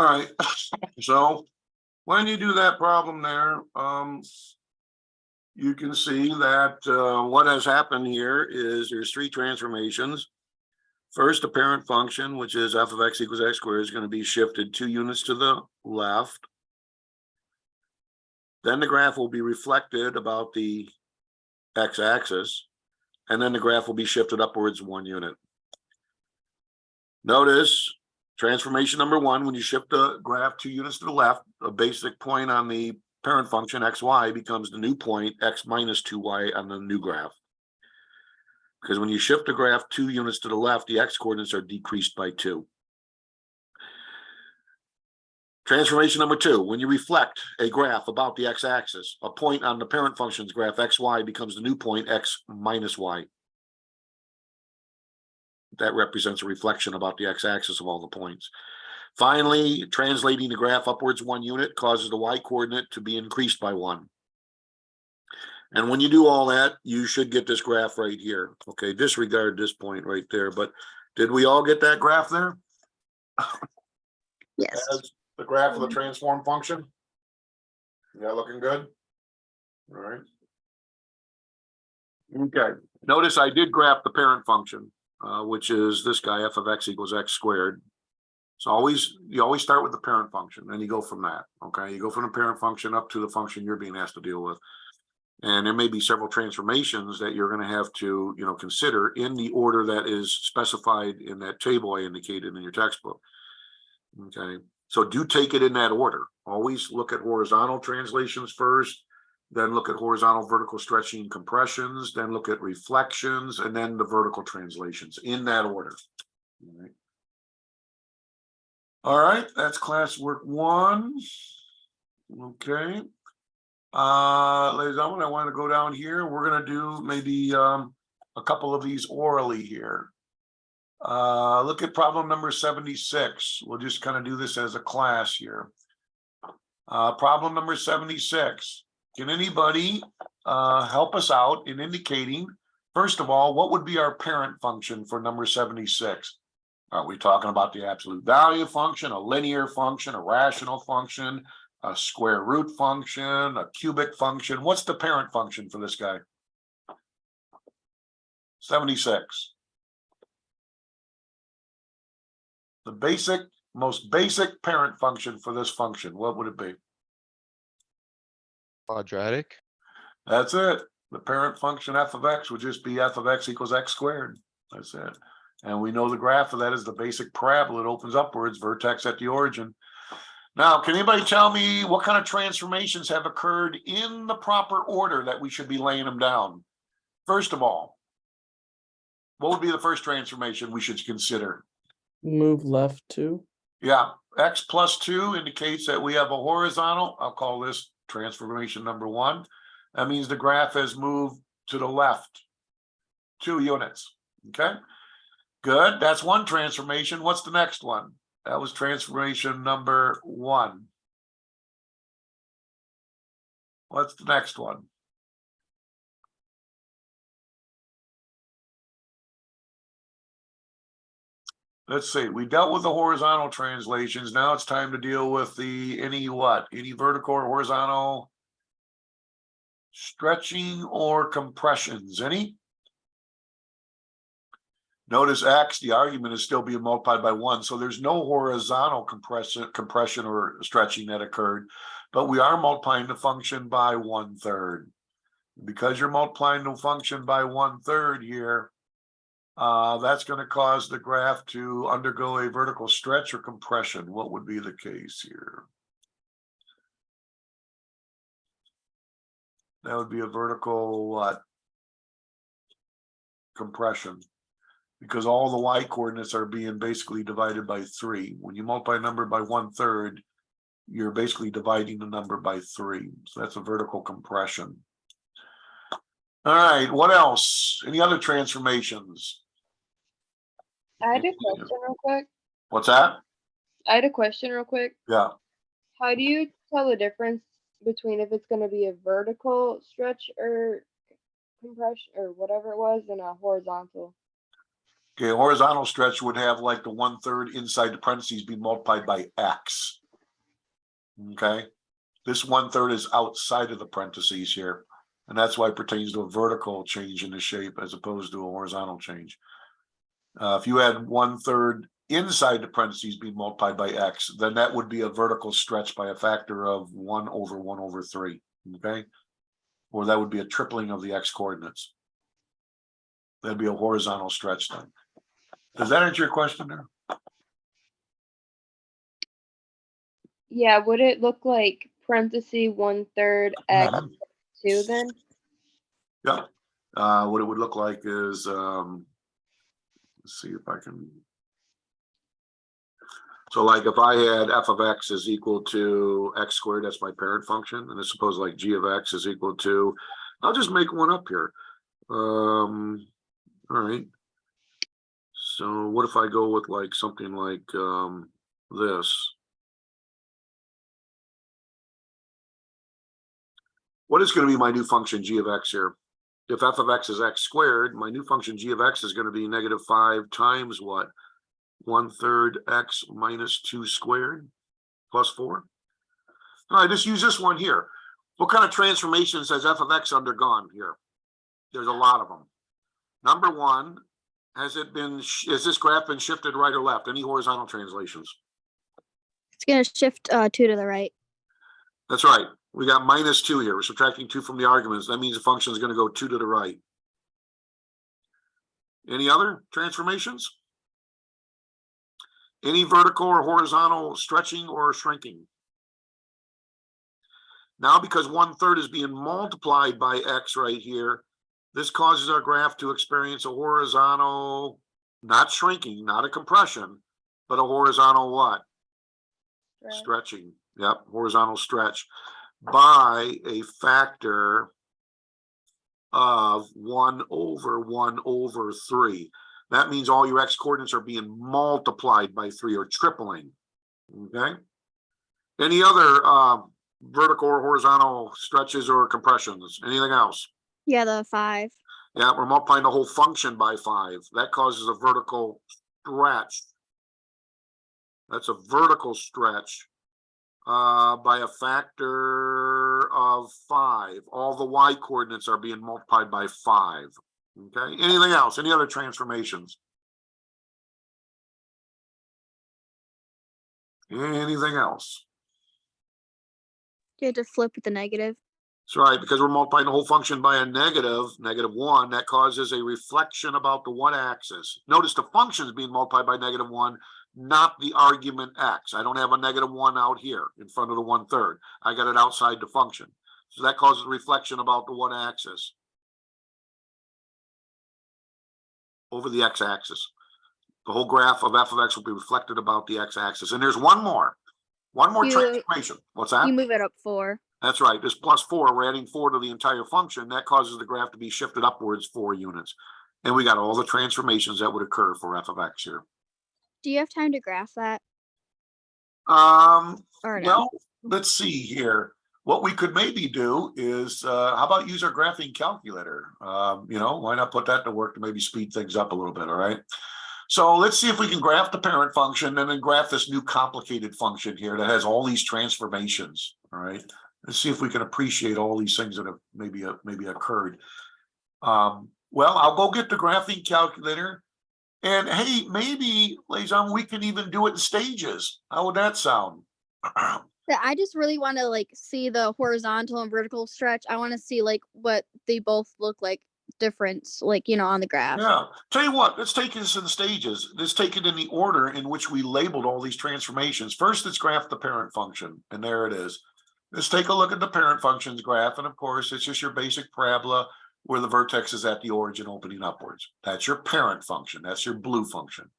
S1: All right, so when you do that problem there, you can see that what has happened here is there's three transformations. First, the parent function, which is f of x equals x squared, is going to be shifted 2 units to the left. Then the graph will be reflected about the x-axis, and then the graph will be shifted upwards 1 unit. Notice transformation number 1, when you shift the graph 2 units to the left, a basic point on the parent function xy becomes the new point x minus 2y on the new graph. Because when you shift the graph 2 units to the left, the x coordinates are decreased by 2. Transformation number 2, when you reflect a graph about the x-axis, a point on the parent function's graph xy becomes the new point x minus y. That represents a reflection about the x-axis of all the points. Finally, translating the graph upwards 1 unit causes the y-coordinate to be increased by 1. And when you do all that, you should get this graph right here. Okay, disregard this point right there, but did we all get that graph there?
S3: Yes.
S1: As the graph of the transform function? Yeah, looking good? All right. Okay, notice I did graph the parent function, which is this guy, f of x equals x squared. So you always start with the parent function, then you go from that. Okay, you go from the parent function up to the function you're being asked to deal with. And there may be several transformations that you're going to have to, consider in the order that is specified in that table I indicated in your textbook. Okay, so do take it in that order. Always look at horizontal translations first, then look at horizontal vertical stretching compressions, then look at reflections, and then the vertical translations in that order. All right, that's classwork 1. Okay. Ladies and gentlemen, I want to go down here. We're going to do maybe a couple of these orally here. Look at problem number 76. We'll just kind of do this as a class here. Problem number 76. Can anybody help us out in indicating, first of all, what would be our parent function for number 76? Are we talking about the absolute value function, a linear function, a rational function, a square root function, a cubic function? What's the parent function for this guy? 76. The most basic parent function for this function, what would it be?
S5: Quadratic.
S1: That's it. The parent function f of x would just be f of x equals x squared. That's it. And we know the graph of that is the basic parabola. It opens upwards, vertex at the origin. Now, can anybody tell me what kind of transformations have occurred in the proper order that we should be laying them down? First of all, what would be the first transformation we should consider?
S2: Move left 2.
S1: Yeah, x plus 2 indicates that we have a horizontal. I'll call this transformation number 1. That means the graph has moved to the left 2 units. Okay, good. That's one transformation. What's the next one? That was transformation number 1. What's the next one? Let's see. We dealt with the horizontal translations. Now it's time to deal with the any vertical or horizontal stretching or compressions. Any? Notice x, the argument is still being multiplied by 1. So there's no horizontal compression or stretching that occurred, but we are multiplying the function by 1/3. Because you're multiplying the function by 1/3 here, that's going to cause the graph to undergo a vertical stretch or compression. What would be the case here? That would be a vertical compression, because all the y coordinates are being basically divided by 3. When you multiply a number by 1/3, you're basically dividing the number by 3. So that's a vertical compression. All right, what else? Any other transformations?
S4: I had a question real quick.
S1: What's that?
S4: Yeah.
S1: Yeah.
S4: How do you tell the difference between if it's going to be a vertical stretch or compression or whatever it was and a horizontal?
S1: Okay, horizontal stretch would have like the 1/3 inside the parentheses be multiplied by X. Okay, this 1/3 is outside of the parentheses here. And that's why it pertains to a vertical change in the shape as opposed to a horizontal change. If you had 1/3 inside the parentheses being multiplied by X, then that would be a vertical stretch by a factor of 1/1/3. Okay, or that would be a tripling of the X coordinates. That'd be a horizontal stretch then. Does that answer your question there?
S4: Yeah, would it look like parenthesis 1/3 X
S1: Mhm.
S4: 2 then?
S1: Yeah. What it would look like is, let's see if I can. So like if I had f of x is equal to x squared, that's my parent function, and it's supposed like g of x is equal to, I'll just make one up here. All right. So what if I go with like something like this? What is going to be my new function g of x here? If f of x is x squared, my new function g of x is going to be -5 times what? 1/3 x minus 2 squared plus 4. All right, just use this one here. What kind of transformations has f of x undergone here? There's a lot of them. Number one, has this graph been shifted right or left? Any horizontal translations?
S6: It's going to shift 2 to the right.
S1: That's right. We got -2 here. We're subtracting 2 from the arguments. That means the function is going to go 2 to the right. Any other transformations? Any vertical or horizontal stretching or shrinking? Now, because 1/3 is being multiplied by x right here, this causes our graph to experience a horizontal, not shrinking, not a compression, but a horizontal what?
S4: Right.
S1: Stretching. Yep, horizontal stretch by a factor of 1/1/3. That means all your x coordinates are being multiplied by 3 or tripling. Okay. Any other vertical or horizontal stretches or compressions? Anything else?
S6: Yeah, the 5.
S1: Yeah, we're multiplying the whole function by 5. That causes a vertical stretch. That's a vertical stretch by a factor of 5. All the y coordinates are being multiplied by 5. Okay. Anything else? Any other transformations? Anything else?
S6: You have to flip with the negative.
S1: That's right, because we're multiplying the whole function by a -1, that causes a reflection about the y-axis. Notice the function is being multiplied by -1, not the argument x. I don't have a -1 out here in front of the 1/3. I got it outside the function. So that causes a reflection about the y-axis over the x-axis. The whole graph of f of x will be reflected about the x-axis. And there's one more transformation. What's that?
S6: You move it up 4.
S1: That's right. This +4, we're adding 4 to the entire function. That causes the graph to be shifted upwards 4 units. And we got all the transformations that would occur for f of x here.
S6: Do you have time to graph that? Or no?
S1: Well, let's see here. What we could maybe do is, how about use our graphing calculator? Why not put that to work to maybe speed things up a little bit, all right? So let's see if we can graph the parent function and then graph this new complicated function here that has all these transformations, all right? Let's see if we can appreciate all these things that have maybe occurred. Well, I'll go get the graphing calculator. And hey, maybe, Liaison, we can even do it in stages. How would that sound?
S6: I just really want to see the horizontal and vertical stretch. I want to see what they both look like difference, on the graph.
S1: Yeah. Tell you what, let's take this in stages. Let's take it in the order in which we labeled all these transformations. First, let's graph the parent function. And there it is. Let's take a look at the parent function's graph. And of course, it's just your basic parabola where the vertex is at the origin opening upwards. That's your parent function. That's your blue function.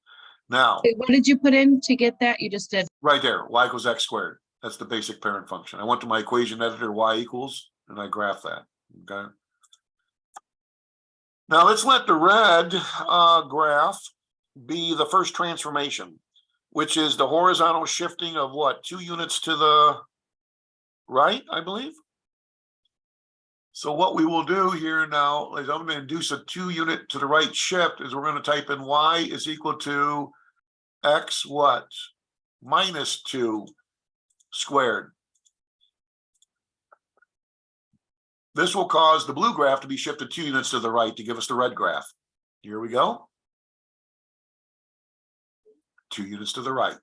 S1: Now,
S3: What did you put in to get that? You just did.
S1: right there, y equals x squared. That's the basic parent function. I went to my equation editor, y equals, and I graph that. Okay. Now let's let the red graph be the first transformation, which is the horizontal shifting of what? 2 units to the right, I believe. So what we will do here now is I'm going to induce a 2-unit to the right shift is we're going to type in y is equal to x what? Minus 2 squared. This will cause the blue graph to be shifted 2 units to the right to give us the red graph. Here we go. 2 units to the right.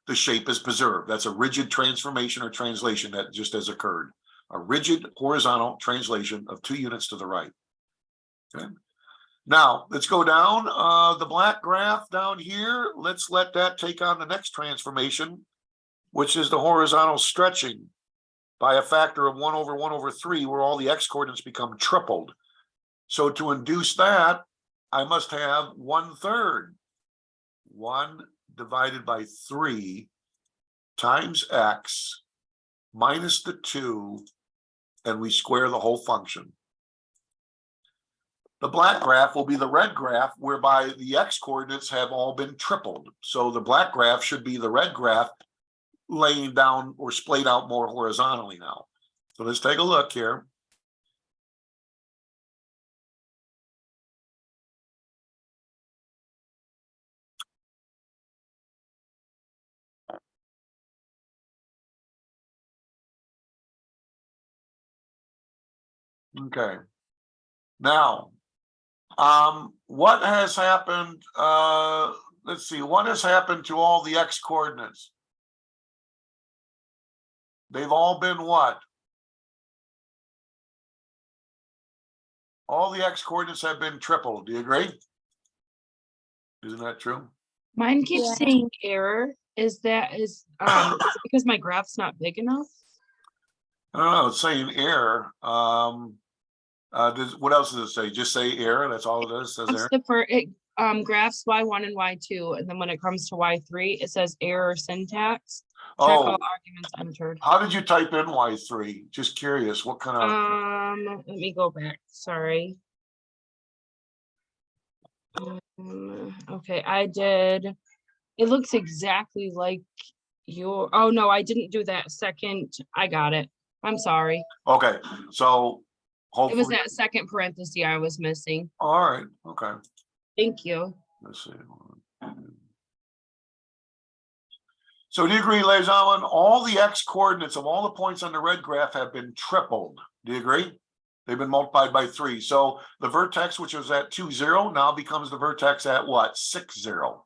S1: The shape is preserved. That's a rigid transformation or translation that just has occurred. A rigid horizontal translation of 2 units to the right. Okay. Now let's go down the black graph down here. Let's let that take on the next transformation, which is the horizontal stretching by a factor of 1/1/3, where all the x coordinates become tripled. So to induce that, I must have 1/3. 1 divided by 3 times x minus the 2, and we square the whole function. The black graph will be the red graph, whereby the x coordinates have all been tripled. So the black graph should be the red graph laying down or splayed out more horizontally now. So let's take a look here. Okay. Now, what has happened? Let's see, what has happened to all the x coordinates? They've all been what? All the x coordinates have been tripled. Do you agree? Isn't that true?
S3: Mine keeps
S6: Yeah.
S3: saying error. Is it because my graph's not big enough?
S1: I don't know. It's saying error. What else does it say? Just say error. That's all it does. It says error.
S3: Except for it, graphs y1 and y2, and then when it comes to y3, it says error syntax. Check all
S1: Oh,
S3: arguments entered.
S1: how did you type in y3? Just curious. What kind of?
S3: Let me go back. Sorry. Okay, I did. It looks exactly like your. Oh no, I didn't do that second. I got it. I'm sorry.
S1: Okay, so
S3: It was
S1: hopefully.
S3: that second parenthesis I was missing.
S1: All right. Okay.
S3: Thank you.
S1: Let's see. So do you agree, ladies and gentlemen? All the x coordinates of all the points on the red graph have been tripled. Do you agree? They've been multiplied by 3. So the vertex, which was at 2, 0, now becomes the vertex at what? 6, 0.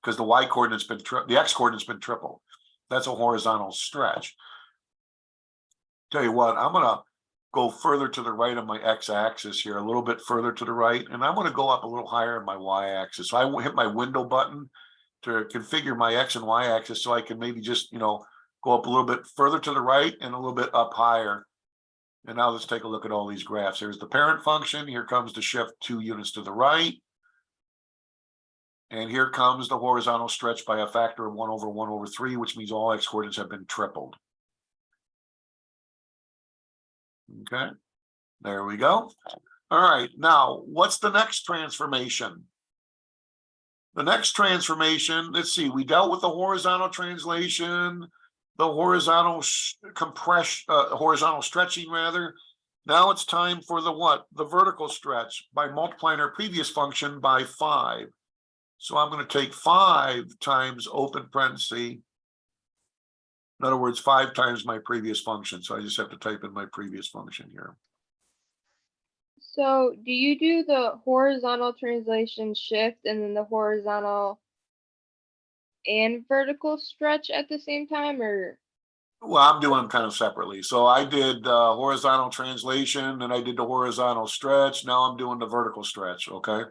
S1: Because the y coordinate's been the x coordinate's been tripled. That's a horizontal stretch. Tell you what, I'm gonna go further to the right on my x-axis here, a little bit further to the right, and I'm gonna go up a little higher on my y-axis. So I hit my window button to configure my x and y-axis, so I can maybe just go up a little bit further to the right and a little bit up higher. And now let's take a look at all these graphs. Here's the parent function. Here comes the shift 2 units to the right. And here comes the horizontal stretch by a factor of 1/1/3, which means all x coordinates have been tripled. Okay, there we go. All right, now what's the next transformation? The next transformation, let's see, we dealt with the horizontal translation, the horizontal horizontal stretching rather. Now it's time for the what? The vertical stretch by multiplying our previous function by 5. So I'm going to take 5 times open parenthesis. In other words, 5 times my previous function. So I just have to type in my previous function here.
S4: So do you do the horizontal translation shift and then the horizontal and vertical stretch at the same time, or?
S1: Well, I'm doing them kind of separately. So I did horizontal translation and I did the horizontal stretch. Now I'm doing the vertical stretch. Okay.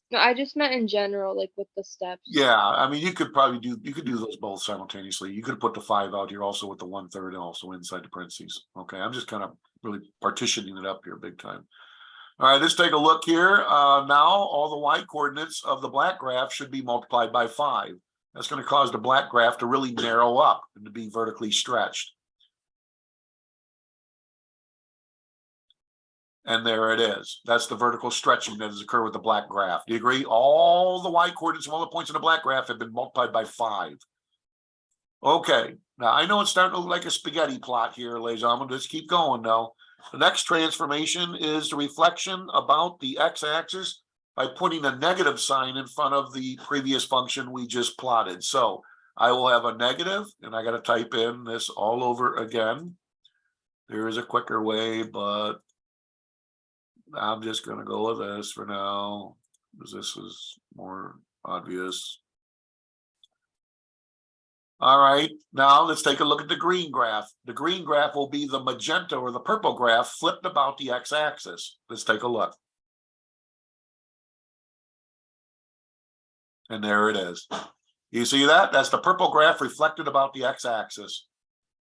S4: No, I just meant in general, like with the steps.
S1: Yeah, I mean, you could do those both simultaneously. You could put the 5 out here also with the 1/3 and also inside the parentheses. Okay, I'm just kind of really partitioning it up here big time. All right, let's take a look here. Now all the y coordinates of the black graph should be multiplied by 5. That's going to cause the black graph to really narrow up and to be vertically stretched. And there it is. That's the vertical stretching that has occurred with the black graph. Do you agree? All the y coordinates of all the points in the black graph have been multiplied by 5. Okay. Now I know it's starting to look like a spaghetti plot here, ladies and gentlemen. Let's keep going though. The next transformation is the reflection about the x-axis by putting a negative sign in front of the previous function we just plotted. So I will have a negative, and I got to type in this all over again. There is a quicker way, but I'm just going to go with this for now, because this is more obvious. All right, now let's take a look at the green graph. The green graph will be the magenta or the purple graph flipped about the x-axis. Let's take a look. And there it is. You see that? That's the purple graph reflected about the x-axis.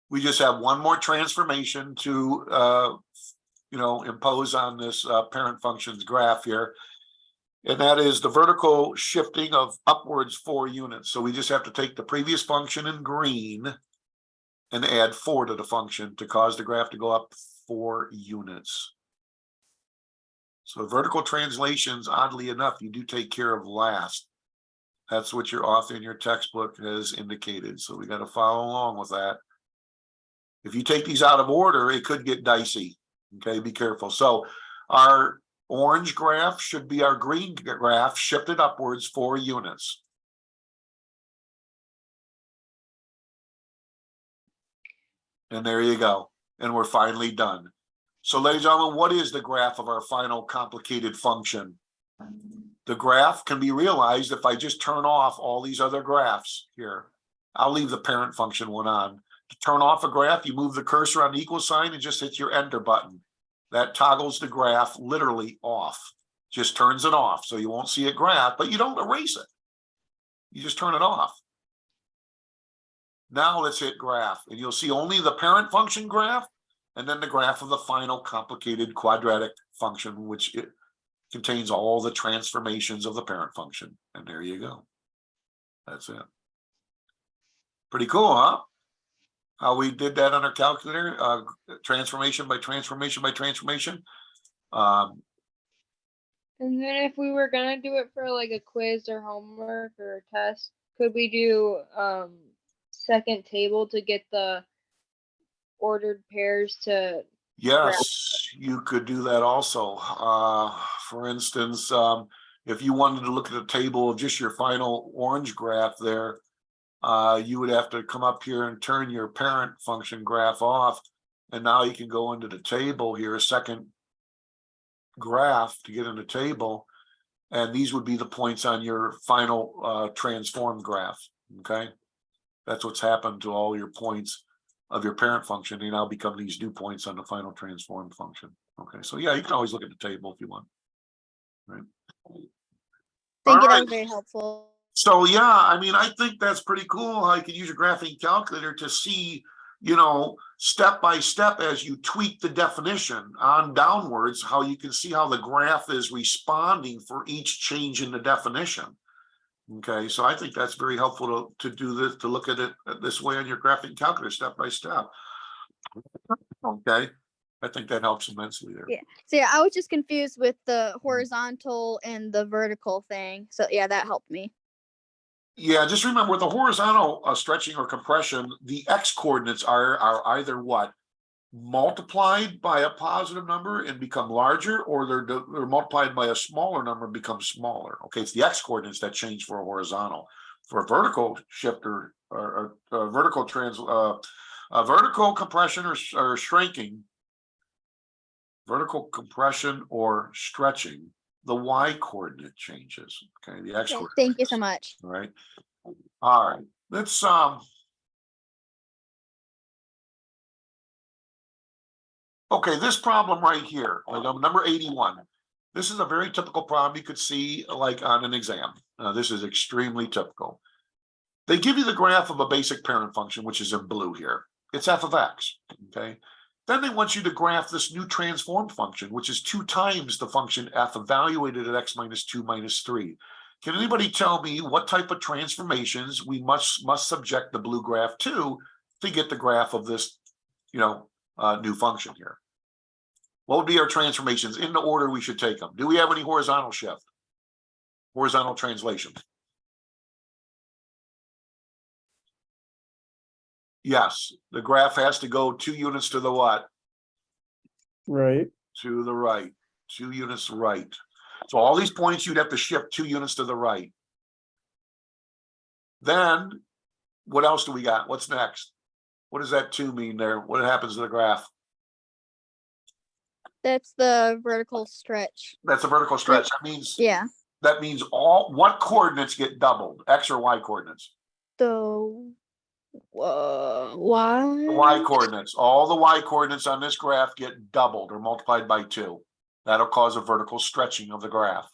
S1: We just have one more transformation to, impose on this parent function's graph here. And that is the vertical shifting of upwards 4 units. So we just have to take the previous function in green and add 4 to the function to cause the graph to go up 4 units. So vertical translations, oddly enough, you do take care of last. That's what your author in your textbook has indicated. So we got to follow along with that. If you take these out of order, it could get dicey. Okay, be careful. So our orange graph should be our green graph shifted upwards 4 units. And there you go. And we're finally done. So ladies and gentlemen, what is the graph of our final complicated function? The graph can be realized if I just turn off all these other graphs here. I'll leave the parent function one on. To turn off a graph, you move the cursor on the equal sign and just hit your enter button. That toggles the graph literally off, just turns it off. So you won't see a graph, but you don't erase it. You just turn it off. Now let's hit graph, and you'll see only the parent function graph and then the graph of the final complicated quadratic function, which it contains all the transformations of the parent function. And there you go. That's it. Pretty cool, huh? How we did that on our calculator, transformation by transformation by transformation.
S4: And then if we were gonna do it for like a quiz or homework or a test, could we do second table to get the ordered pairs to?
S1: Yes, you could do that also. For instance, if you wanted to look at a table of just your final orange graph there, you would have to come up here and turn your parent function graph off. And now you can go into the table here, a second graph to get in the table. And these would be the points on your final transformed graph. Okay. That's what's happened to all your points of your parent function. They now become these new points on the final transformed function. Okay. So yeah, you can always look at the table if you want. Right.
S6: Thank you. That
S1: Alright.
S6: was very helpful.
S1: So yeah, I mean, I think that's pretty cool how you can use your graphing calculator to see, step by step as you tweak the definition on downwards, how you can see how the graph is responding for each change in the definition. Okay, so I think that's very helpful to do this, to look at it this way on your graphing calculator step by step. Okay, I think that helps immensely there.
S6: Yeah. So yeah, I was just confused with the horizontal and the vertical thing. So yeah, that helped me.
S1: Yeah, just remember with the horizontal stretching or compression, the x coordinates are either what? Multiplied by a positive number and become larger, or they're multiplied by a smaller number and become smaller. Okay, it's the x coordinates that change for a horizontal. For a vertical shifter or vertical vertical compression or shrinking, vertical compression or stretching, the y coordinate changes. Okay, the x coordinate.
S6: Thank you so much.
S1: All right. All right. Let's okay, this problem right here, number 81. This is a very typical problem you could see like on an exam. This is extremely typical. They give you the graph of a basic parent function, which is in blue here. It's f of x, okay? Then they want you to graph this new transformed function, which is 2 times the function f evaluated at x minus 2 minus 3. Can anybody tell me what type of transformations we must subject the blue graph to get the graph of this, new function here? What would be our transformations in the order we should take them? Do we have any horizontal shift? Horizontal translation? Yes, the graph has to go 2 units to the what?
S2: Right.
S1: to the right, 2 units right. So all these points, you'd have to shift 2 units to the right. Then, what else do we got? What's next? What does that 2 mean there? What happens to the graph?
S6: That's the vertical stretch.
S1: That's a vertical stretch.
S6: Yeah.
S1: That means what coordinates get doubled? X or Y coordinates?
S6: The
S1: The
S6: why?
S1: Y coordinates. All the Y coordinates on this graph get doubled or multiplied by 2. That'll cause a vertical stretching of the graph.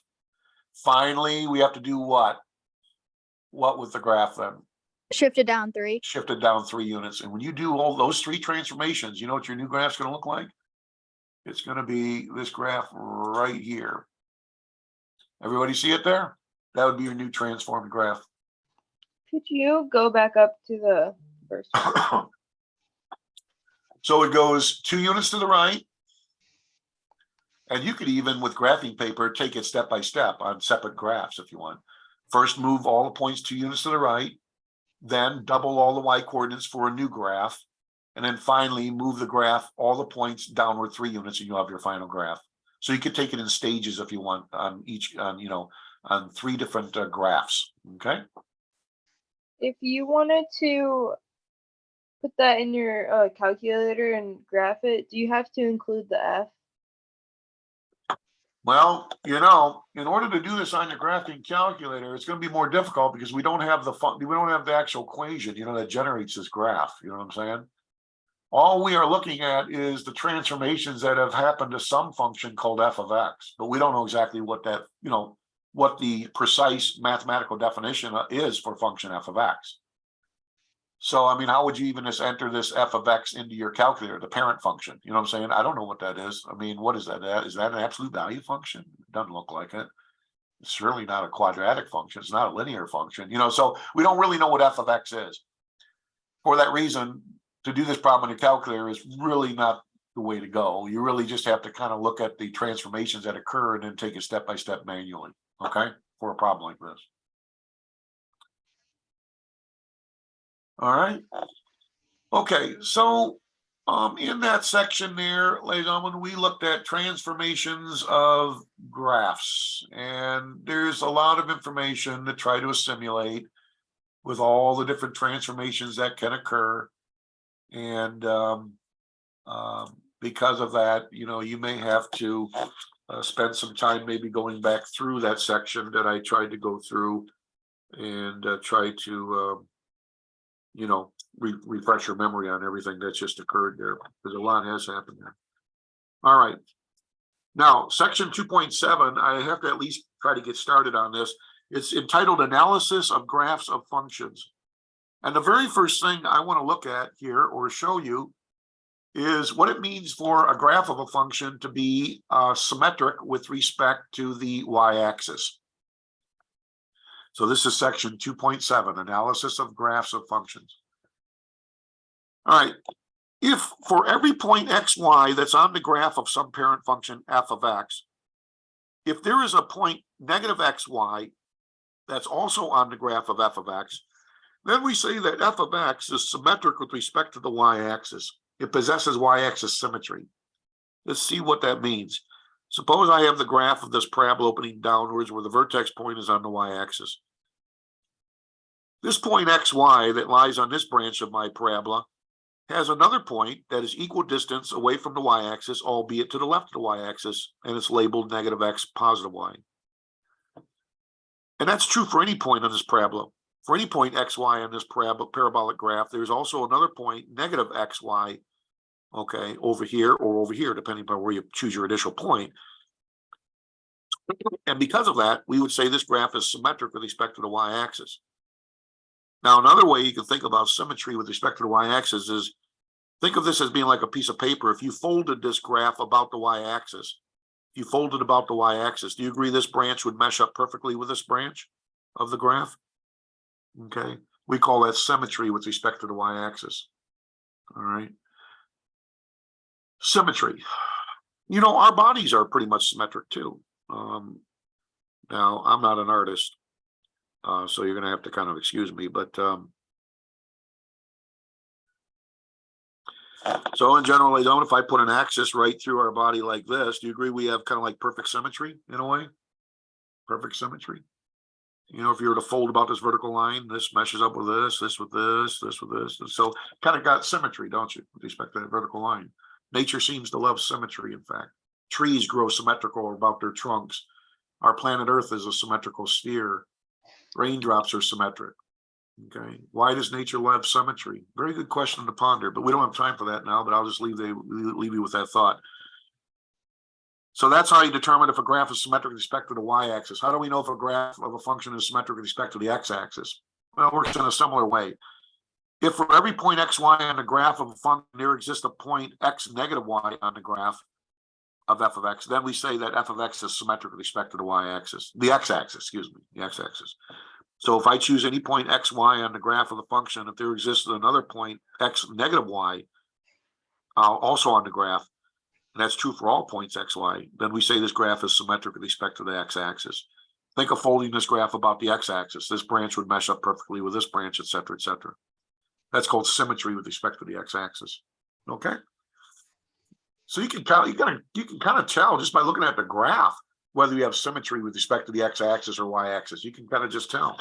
S1: Finally, we have to do what? What with the graph then?
S6: Shifted down 3.
S1: Shifted down 3 units. And when you do all those 3 transformations, you know what your new graph's going to look like? It's going to be this graph right here. Everybody see it there? That would be your new transformed graph.
S4: Could you go back up to the first one?
S1: So it goes 2 units to the right. And you could even, with graphing paper, take it step by step on separate graphs if you want. First, move all the points 2 units to the right. Then double all the Y coordinates for a new graph. And then finally move the graph, all the points downward 3 units, and you'll have your final graph. So you could take it in stages if you want on each, on 3 different graphs. Okay.
S4: If you wanted to put that in your calculator and graph it, do you have to include the F?
S1: Well, in order to do this on your graphing calculator, it's going to be more difficult because we don't have the actual equation, that generates this graph. You know what I'm saying? All we are looking at is the transformations that have happened to some function called f of x, but we don't know exactly what that, what the precise mathematical definition is for function f of x. So, I mean, how would you even just enter this f of x into your calculator, the parent function? You know what I'm saying? I don't know what that is. I mean, what is that? Is that an absolute value function? It doesn't look like it. It's certainly not a quadratic function. It's not a linear function, so we don't really know what f of x is. For that reason, to do this problem in a calculator is really not the way to go. You really just have to kind of look at the transformations that occur and then take it step by step manually, okay, for a problem like this. All right. Okay, so in that section there, ladies and gentlemen, we looked at transformations of graphs, and there's a lot of information to try to assimilate with all the different transformations that can occur. And because of that, you may have to spend some time maybe going back through that section that I tried to go through and try to refresh your memory on everything that's just occurred there, because a lot has happened there. All right. Now, section 2.7, I have to at least try to get started on this. It's entitled Analysis of Graphs of Functions. And the very first thing I want to look at here or show you is what it means for a graph of a function to be symmetric with respect to the y-axis. So this is section 2.7, Analysis of Graphs of Functions. All right, if for every point xy that's on the graph of some parent function f of x, if there is a point negative xy that's also on the graph of f of x, then we say that f of x is symmetric with respect to the y-axis. It possesses y-axis symmetry. Let's see what that means. Suppose I have the graph of this parabola opening downwards where the vertex point is on the y-axis. This point xy that lies on this branch of my parabola has another point that is equal distance away from the y-axis, albeit to the left of the y-axis, and it's labeled negative x, positive y. And that's true for any point on this parabola. For any point xy on this parabolic graph, there's also another point, negative xy, okay, over here or over here, depending upon where you choose your initial point. And because of that, we would say this graph is symmetric with respect to the y-axis. Now, another way you can think about symmetry with respect to the y-axis is, think of this as being like a piece of paper. If you folded this graph about the y-axis, do you agree this branch would mesh up perfectly with this branch of the graph? Okay, we call that symmetry with respect to the y-axis. All right. Symmetry. Our bodies are pretty much symmetric too. Now, I'm not an artist, so you're going to have to kind of excuse me, but So in general, if I put an axis right through our body like this, do you agree we have kind of like perfect symmetry in a way? Perfect symmetry. You know, if you were to fold about this vertical line, this meshes up with this with this with this. So kind of got symmetry, don't you, with respect to that vertical line? Nature seems to love symmetry, in fact. Trees grow symmetrical about their trunks. Our planet Earth is a symmetrical sphere. Raindrops are symmetric. Okay. Why does nature love symmetry? Very good question to ponder, but we don't have time for that now, but I'll just leave you with that thought. So that's how you determine if a graph is symmetric with respect to the y-axis. How do we know if a graph of a function is symmetric with respect to the x-axis? Well, it works in a similar way. If for every point xy on the graph of a function, there exists a point x negative y on the graph of f of x, then we say that f of x is symmetric with respect to the y-axis, the x-axis, excuse me, the x-axis. So if I choose any point xy on the graph of the function, if there exists another point x negative y also on the graph, and that's true for all points xy, then we say this graph is symmetric with respect to the x-axis. Think of folding this graph about the x-axis. This branch would mesh up perfectly with this branch, et cetera, et cetera. That's called symmetry with respect to the x-axis. Okay. So you can kind of tell just by looking at the graph whether you have symmetry with respect to the x-axis or y-axis. You can kind of just tell.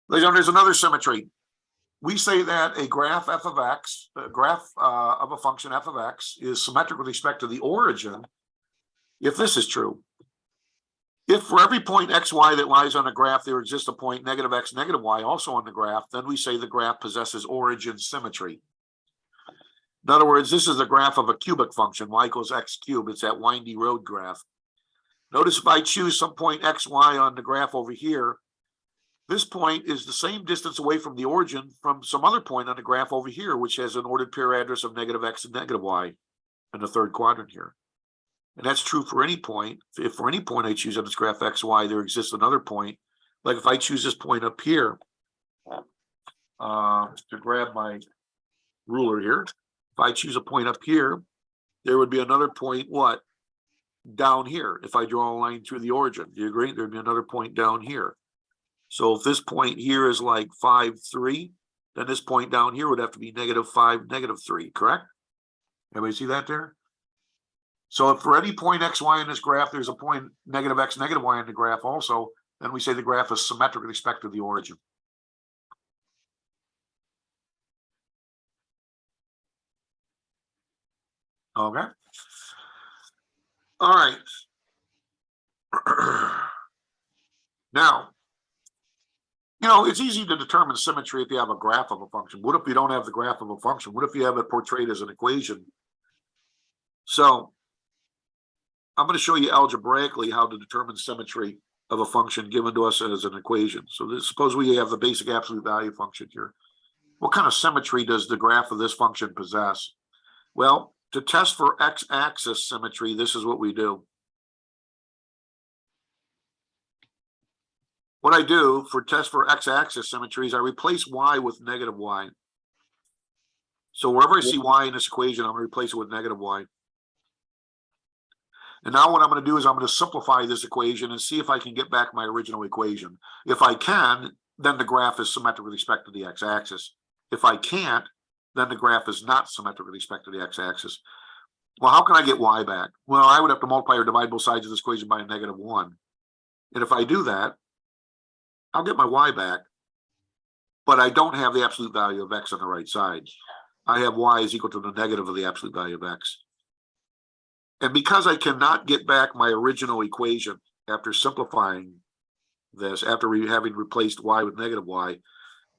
S1: There's another symmetry. We say that a graph f of x, a graph of a function f of x is symmetric with respect to the origin if this is true. If for every point xy that lies on a graph there exists a point negative x negative y also on the graph, then we say the graph possesses origin symmetry. In other words, this is the graph of a cubic function, y equals x cubed. It's that windy road graph. Notice if I choose some point xy on the graph over here, this point is the same distance away from the origin from some other point on the graph over here, which has an ordered pair address of negative x and negative y in the third quadrant here. And that's true for any point. If for any point I choose on this graph xy, there exists another point. Like if I choose this point up here, to grab my ruler here, if I choose a point up here, there would be another point, what? Down here. If I draw a line through the origin, do you agree? There'd be another point down here. So if this point here is like 5, 3, then this point down here would have to be negative 5, negative 3, correct? Everybody see that there? So if for any point xy in this graph, there's a point negative x negative y in the graph also, then we say the graph is symmetric with respect to the origin. Okay. All right. Now, it's easy to determine symmetry if you have a graph of a function. What if you don't have the graph of a function? What if you have it portrayed as an equation? So I'm going to show you algebraically how to determine symmetry of a function given to us as an equation. So suppose we have the basic absolute value function here. What kind of symmetry does the graph of this function possess? Well, to test for x-axis symmetry, this is what we do. What I do for test for x-axis symmetry is I replace y with negative y. So wherever I see y in this equation, I'm going to replace it with negative y. And now what I'm going to do is I'm going to simplify this equation and see if I can get back my original equation. If I can, then the graph is symmetric with respect to the x-axis. If I can't, then the graph is not symmetric with respect to the x-axis. Well, how can I get y back? Well, I would have to multiply or divide both sides of this equation by a negative 1. And if I do that, I'll get my y back, but I don't have the absolute value of x on the right side. I have y is equal to the negative of the absolute value of x. And because I cannot get back my original equation after simplifying this, after having replaced y with negative y, ladies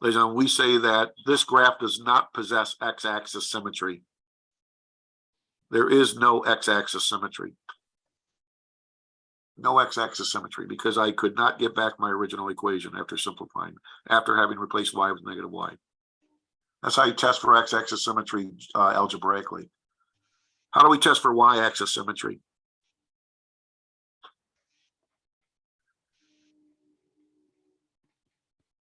S1: and gentlemen, we say that this graph does not possess x-axis symmetry. There is no x-axis symmetry. No x-axis symmetry because I could not get back my original equation after simplifying, after having replaced y with negative y. That's how you test for x-axis symmetry algebraically. How do we test for y-axis symmetry?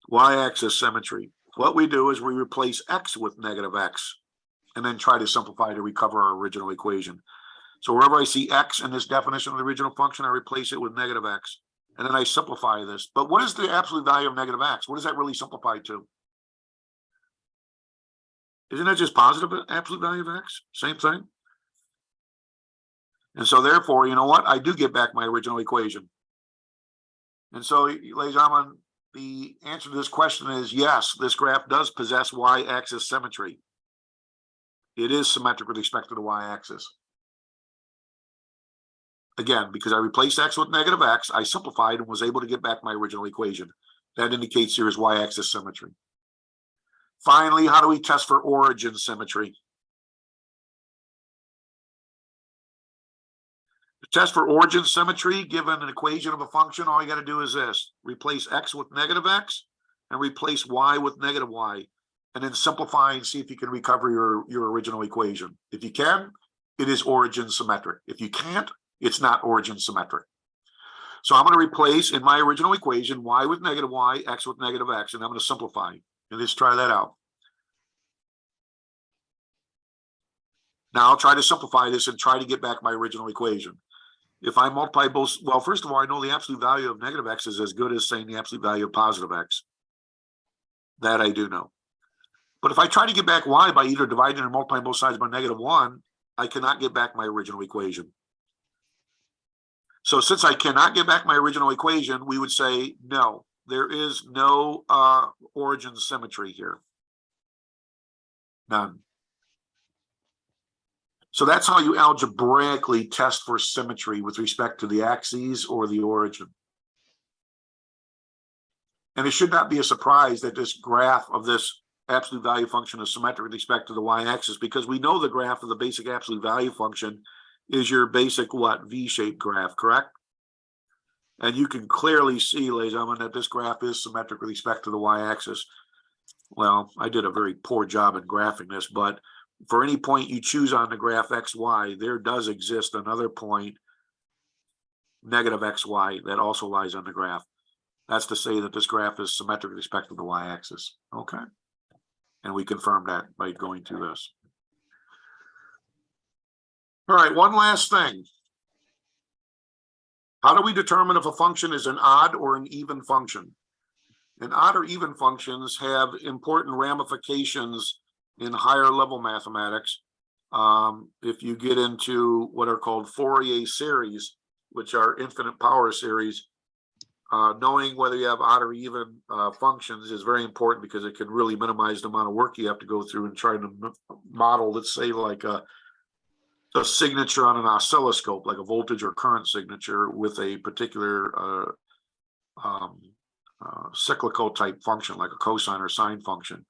S1: Y-axis symmetry. What we do is we replace x with negative x and then try to simplify to recover our original equation. So wherever I see x in this definition of the original function, I replace it with negative x. And then I simplify this. But what is the absolute value of negative x? What does that really simplify to? Isn't that just positive absolute value of x? Same thing. And so therefore, you know what? I do get back my original equation. And so, ladies and gentlemen, the answer to this question is yes, this graph does possess y-axis symmetry. It is symmetric with respect to the y-axis. Again, because I replaced x with negative x, I simplified and was able to get back my original equation. That indicates there is y-axis symmetry. Finally, how do we test for origin symmetry? To test for origin symmetry, given an equation of a function, all you got to do is this: replace x with negative x and replace y with negative y, and then simplify and see if you can recover your original equation. If you can, it is origin symmetric. If you can't, it's not origin symmetric. So I'm going to replace in my original equation y with negative y, x with negative x, and I'm going to simplify. And let's try that out. Now I'll try to simplify this and try to get back my original equation. If I multiply both, well, first of all, I know the absolute value of negative x is as good as saying the absolute value of positive x. That I do know. But if I try to get back y by either dividing or multiplying both sides by -1, I cannot get back my original equation. So since I cannot get back my original equation, we would say no, there is no origin symmetry here. None. So that's how you algebraically test for symmetry with respect to the axes or the origin. And it should not be a surprise that this graph of this absolute value function is symmetric with respect to the y-axis, because we know the graph of the basic absolute value function is your basic what? V-shaped graph, correct? And you can clearly see, ladies and gentlemen, that this graph is symmetric with respect to the y-axis. Well, I did a very poor job in graphing this, but for any point you choose on the graph xy, there does exist another point, negative xy, that also lies on the graph. That's to say that this graph is symmetric with respect to the y-axis. Okay. And we confirm that by going through this. All right, one last thing. How do we determine if a function is an odd or an even function? And odd or even functions have important ramifications in higher level mathematics. If you get into what are called Fourier series, which are infinite power series, knowing whether you have odd or even functions is very important, because it can really minimize the amount of work you have to go through and try to model, let's say, like a signature on an oscilloscope, like a voltage or current signature with a particular cyclical type function, like a cosine or sine function.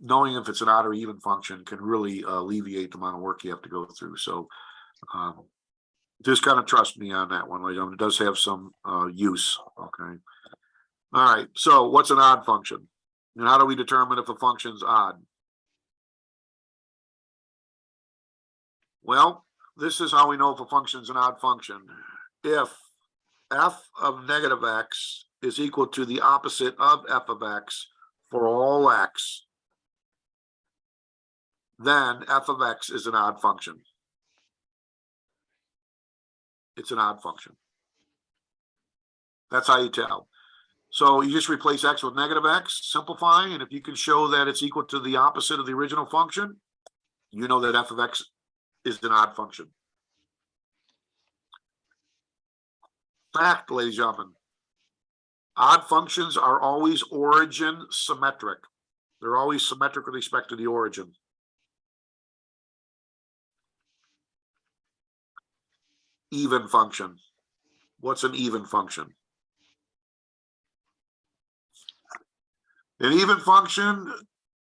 S1: Knowing if it's an odd or even function can really alleviate the amount of work you have to go through. So just kind of trust me on that one. It does have some use. Okay. All right. So what's an odd function? And how do we determine if a function's odd? Well, this is how we know if a function is an odd function. If f of negative x is equal to the opposite of f of x for all x, then f of x is an odd function. It's an odd function. That's how you tell. So you just replace x with negative x, simplify, and if you can show that it's equal to the opposite of the original function, you know that f of x is an odd function. Fact, ladies and gentlemen, odd functions are always origin symmetric. They're always symmetric with respect to the origin. Even function. What's an even function? An even function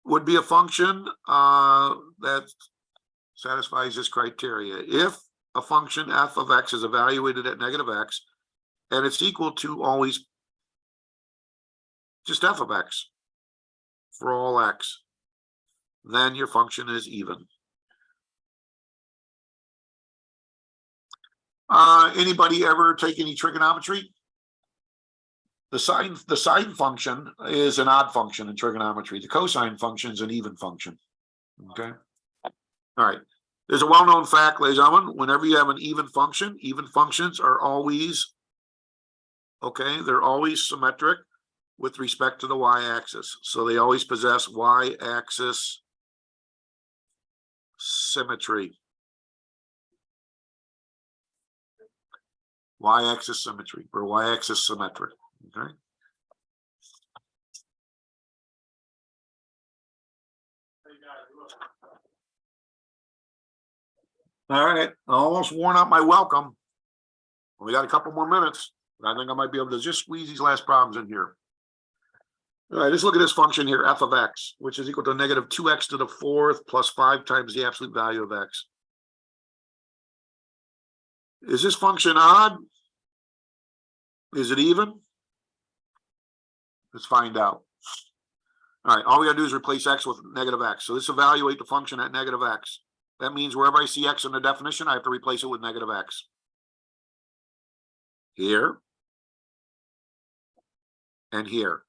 S1: would be a function that satisfies this criteria. If a function f of x is evaluated at negative x, and it's equal to always just f of x for all x, then your function is even. Anybody ever take any trigonometry? The sine function is an odd function in trigonometry. The cosine function is an even function. Okay. All right. There's a well-known fact, ladies and gentlemen, whenever you have an even function, even functions are always, okay, they're always symmetric with respect to the y-axis. So they always possess y-axis symmetry. Y-axis symmetry or y-axis symmetric. Okay. All right, I almost worn out my welcome. We got a couple more minutes. I think I might be able to just squeeze these last problems in here. All right, let's look at this function here, f of x, which is equal to negative 2x to the fourth plus 5 times the absolute value of x. Is this function odd? Is it even? Let's find out. All right, all we gotta do is replace x with negative x. So let's evaluate the function at negative x. That means wherever I see x in the definition, I have to replace it with negative x. Here. And here.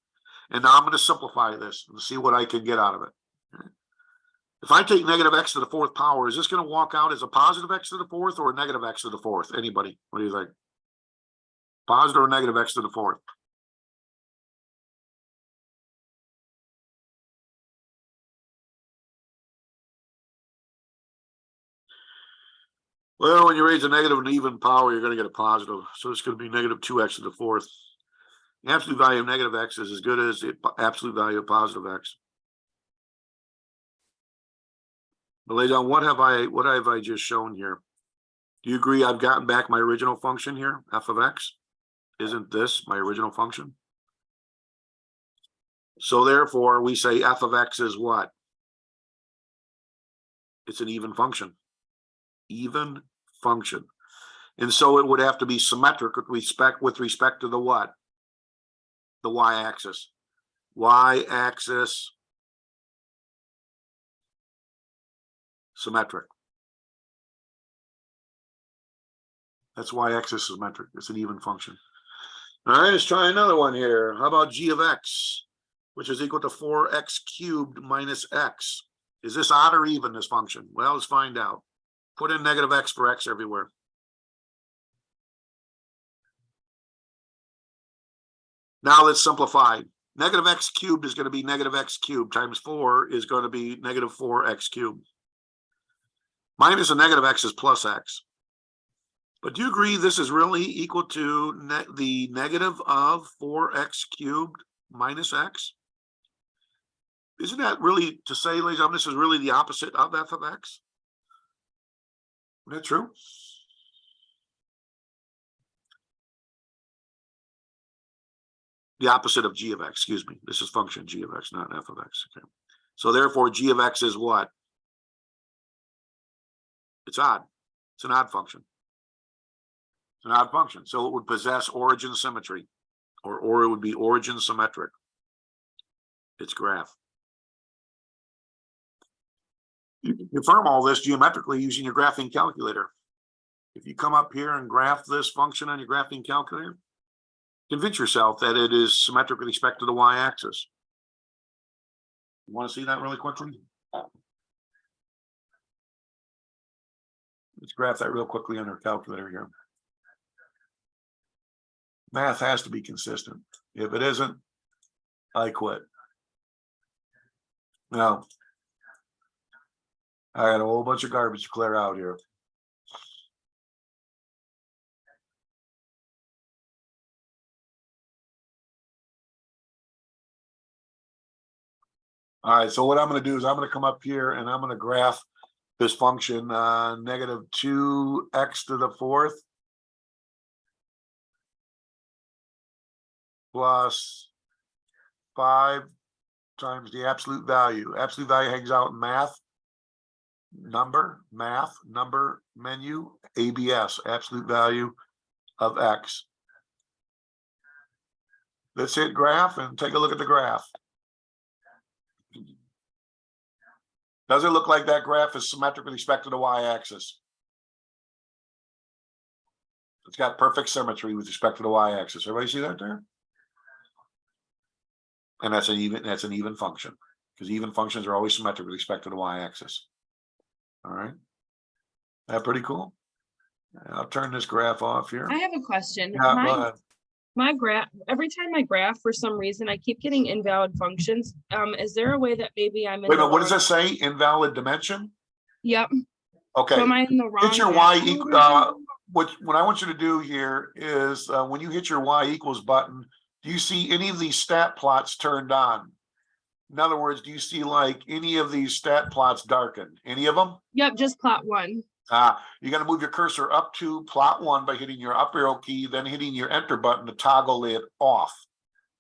S1: And now I'm going to simplify this and see what I can get out of it. If I take negative x to the fourth power, is this going to walk out as a positive x to the fourth or a negative x to the fourth? Anybody? What do you think? Positive or negative x to the fourth? Well, when you raise a negative and even power, you're going to get a positive. So it's going to be negative 2x to the fourth. The absolute value of negative x is as good as the absolute value of positive x. But ladies and gentlemen, what have I just shown here? Do you agree I've gotten back my original function here, f of x? Isn't this my original function? So therefore, we say f of x is what? It's an even function. Even function. And so it would have to be symmetric with respect to the what? The y-axis. Y-axis symmetric. That's y-axis symmetric. It's an even function. All right, let's try another one here. How about g of x, which is equal to 4x cubed minus x? Is this odd or even, this function? Well, let's find out. Put in negative x for x everywhere. Now let's simplify. Negative x cubed is going to be negative x cubed times 4 is going to be negative 4x cubed. Minus a negative x is plus x. But do you agree this is really equal to the negative of 4x cubed minus x? Isn't that really, to say, ladies and gentlemen, this is really the opposite of f of x? Isn't that true? The opposite of g of x, excuse me. This is function g of x, not f of x. Okay. So therefore, g of x is what? It's odd. It's an odd function. It's an odd function. So it would possess origin symmetry, or it would be origin symmetric. Its graph. You can confirm all this geometrically using your graphing calculator. If you come up here and graph this function on your graphing calculator, convince yourself that it is symmetric with respect to the y-axis. You want to see that really quickly? Let's graph that real quickly on our calculator here. Math has to be consistent. If it isn't, I quit. Now, I got a whole bunch of garbage to clear out here. All right, so what I'm going to do is I'm going to come up here and I'm going to graph this function, negative 2x to the fourth plus 5 times the absolute value. Absolute value hangs out in math, number, menu, ABS, absolute value of x. Let's hit graph and take a look at the graph. Does it look like that graph is symmetric with respect to the y-axis? It's got perfect symmetry with respect to the y-axis. Everybody see that there? And that's an even function, because even functions are always symmetric with respect to the y-axis. All right. That pretty cool? I'll turn this graph off here.
S3: I have a question.
S1: Yeah, go ahead.
S3: My graph, every time I graph, for some reason, I keep getting invalid functions. Is there a way that maybe I'm in?
S1: Wait a
S3: the
S1: minute, what does
S3: wrong-
S1: that say? Invalid dimension?
S3: Yep. So
S1: Okay.
S3: am I in the wrong?
S1: Hit your Y
S3: graph
S1: equal,
S3: mode?
S1: what I want you to do here is, when you hit your Y equals button, do you see any of these stat plots turned on? In other words, do you see like any of these stat plots darkened? Any of them?
S3: Yep, just plot one.
S1: You're gonna move your cursor up to plot one by hitting your up arrow key, then hitting your enter button to toggle it off.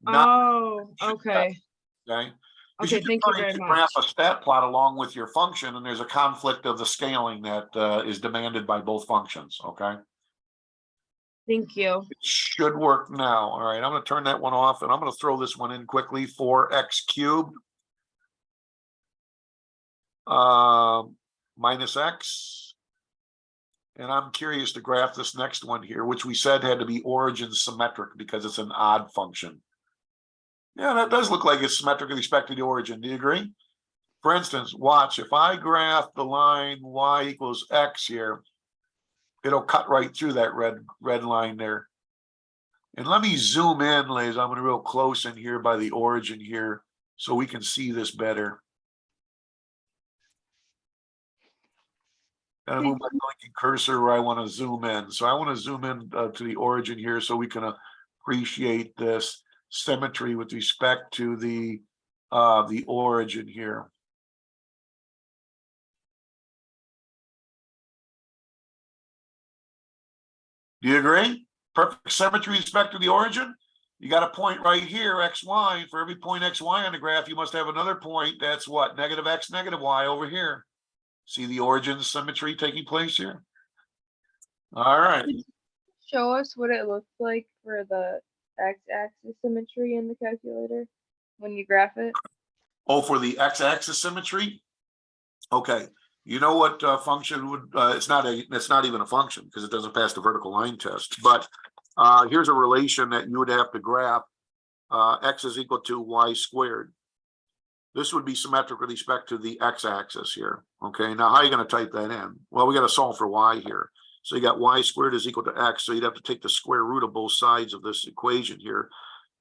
S1: Not,
S3: Oh, okay.
S1: okay? 'Cause
S3: Okay,
S1: can
S3: thank you
S1: try
S3: very
S1: to
S3: much.
S1: graph a stat plot along with your function, and there's a conflict of the scaling that is demanded by both functions, okay?
S3: Thank you.
S1: It should work now. All right, I'm gonna turn that one off, and I'm gonna throw this one in quickly. 4x cubed minus x. And I'm curious to graph this next one here, which we said had to be origin symmetric because it's an odd function. Yeah, that does look like it's symmetric with respect to the origin. Do you agree? For instance, watch, if I graph the line y equals x here, it'll cut right through that red line there. And let me zoom in, ladies. I'm going to real close in here by the origin here so we can see this better. And I move my blinking cursor where I want to zoom in. So I want to zoom in to the origin here so we can appreciate this symmetry with respect to the origin here. Do you agree? Perfect symmetry with respect to the origin. You got a point right here, xy. For every point xy on the graph, you must have another point. That's what? Negative x, negative y over here. See the origin symmetry taking place here? All right.
S4: Show us what it looks like for the x-axis symmetry in the calculator when you graph it.
S1: Oh, for the x-axis symmetry? Okay. You know what function would, it's not even a function because it doesn't pass the vertical line test. But here's a relation that you would have to graph. X is equal to y squared. This would be symmetric with respect to the x-axis here. Okay, now how are you going to type that in? Well, we got to solve for y here. So you got y squared is equal to x. So you'd have to take the square root of both sides of this equation here.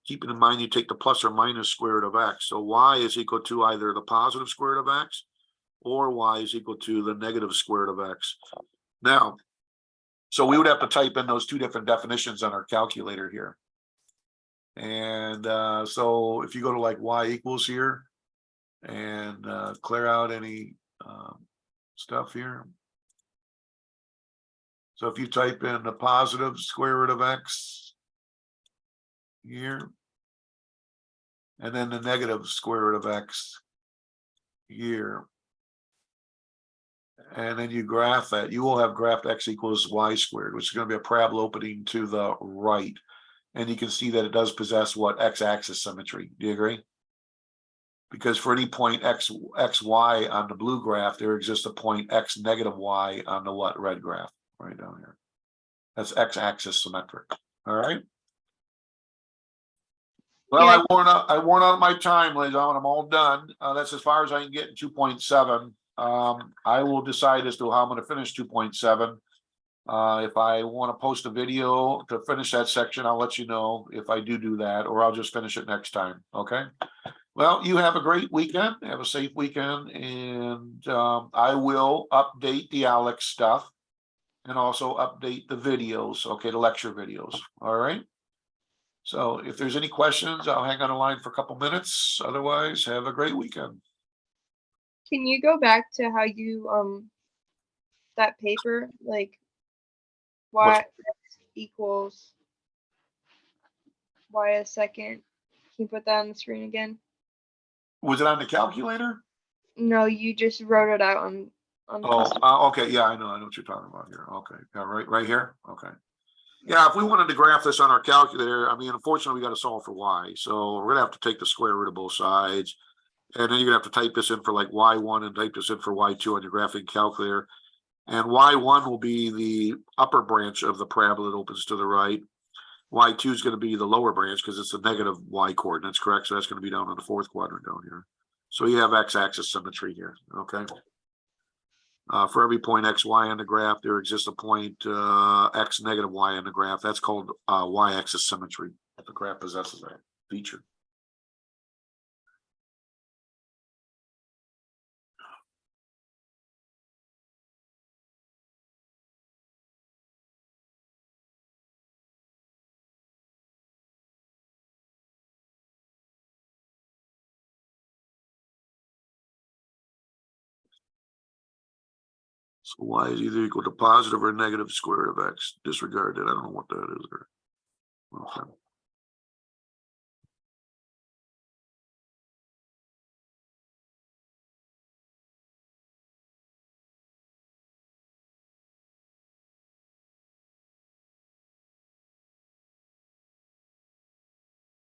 S1: Keeping in mind you take the plus or minus square root of x. So y is equal to either the positive square root of x or y is equal to the negative square root of x. Now, so we would have to type in those two different definitions on our calculator here. And so if you go to like y equals here, and clear out any stuff here. So if you type in the positive square root of x here, and then the negative square root of x here, and then you graph that, you will have graphed x equals y squared, which is going to be a parabola opening to the right. And you can see that it does possess what? X-axis symmetry. Do you agree? Because for any point xy on the blue graph, there exists a point x negative y on the what? Red graph right down here. That's x-axis symmetric. All right. Well,
S3: Yeah.
S1: I worn out my time, ladies and gentlemen. I'm all done. That's as far as I can get in 2.7. I will decide as to how I'm going to finish 2.7. If I want to post a video to finish that section, I'll let you know if I do that, or I'll just finish it next time. Okay. Well, you have a great weekend. Have a safe weekend, and I will update the Alex stuff and also update the videos. Okay, the lecture videos. All right. So if there's any questions, I'll hang on the line for a couple minutes. Otherwise, have a great weekend.
S4: Can you go back to how you that paper, like y equals y a second? Can you put that on the screen again?
S1: Was it on the calculator?
S4: No, you just wrote it out on
S1: Oh, okay. Yeah, I know what you're talking about here. Okay, yeah, right here. Okay. Yeah, if we wanted to graph this on our calculator, I mean, unfortunately, we got to solve for y. So we're gonna have to take the square root of both sides, and then you're gonna have to type this in for like y1 and type this in for y2 on your graphing calculator. And y1 will be the upper branch of the parabola that opens to the right. Y2 is going to be the lower branch because it's the negative y coordinates, correct? So that's going to be down in the fourth quadrant down here. So you have x-axis symmetry here, okay? For every point xy on the graph, there exists a point x negative y on the graph. That's called y-axis symmetry, the graph possesses that feature. So y is either equal to positive or negative square root of x. Disregard that. I don't know what that is. Okay.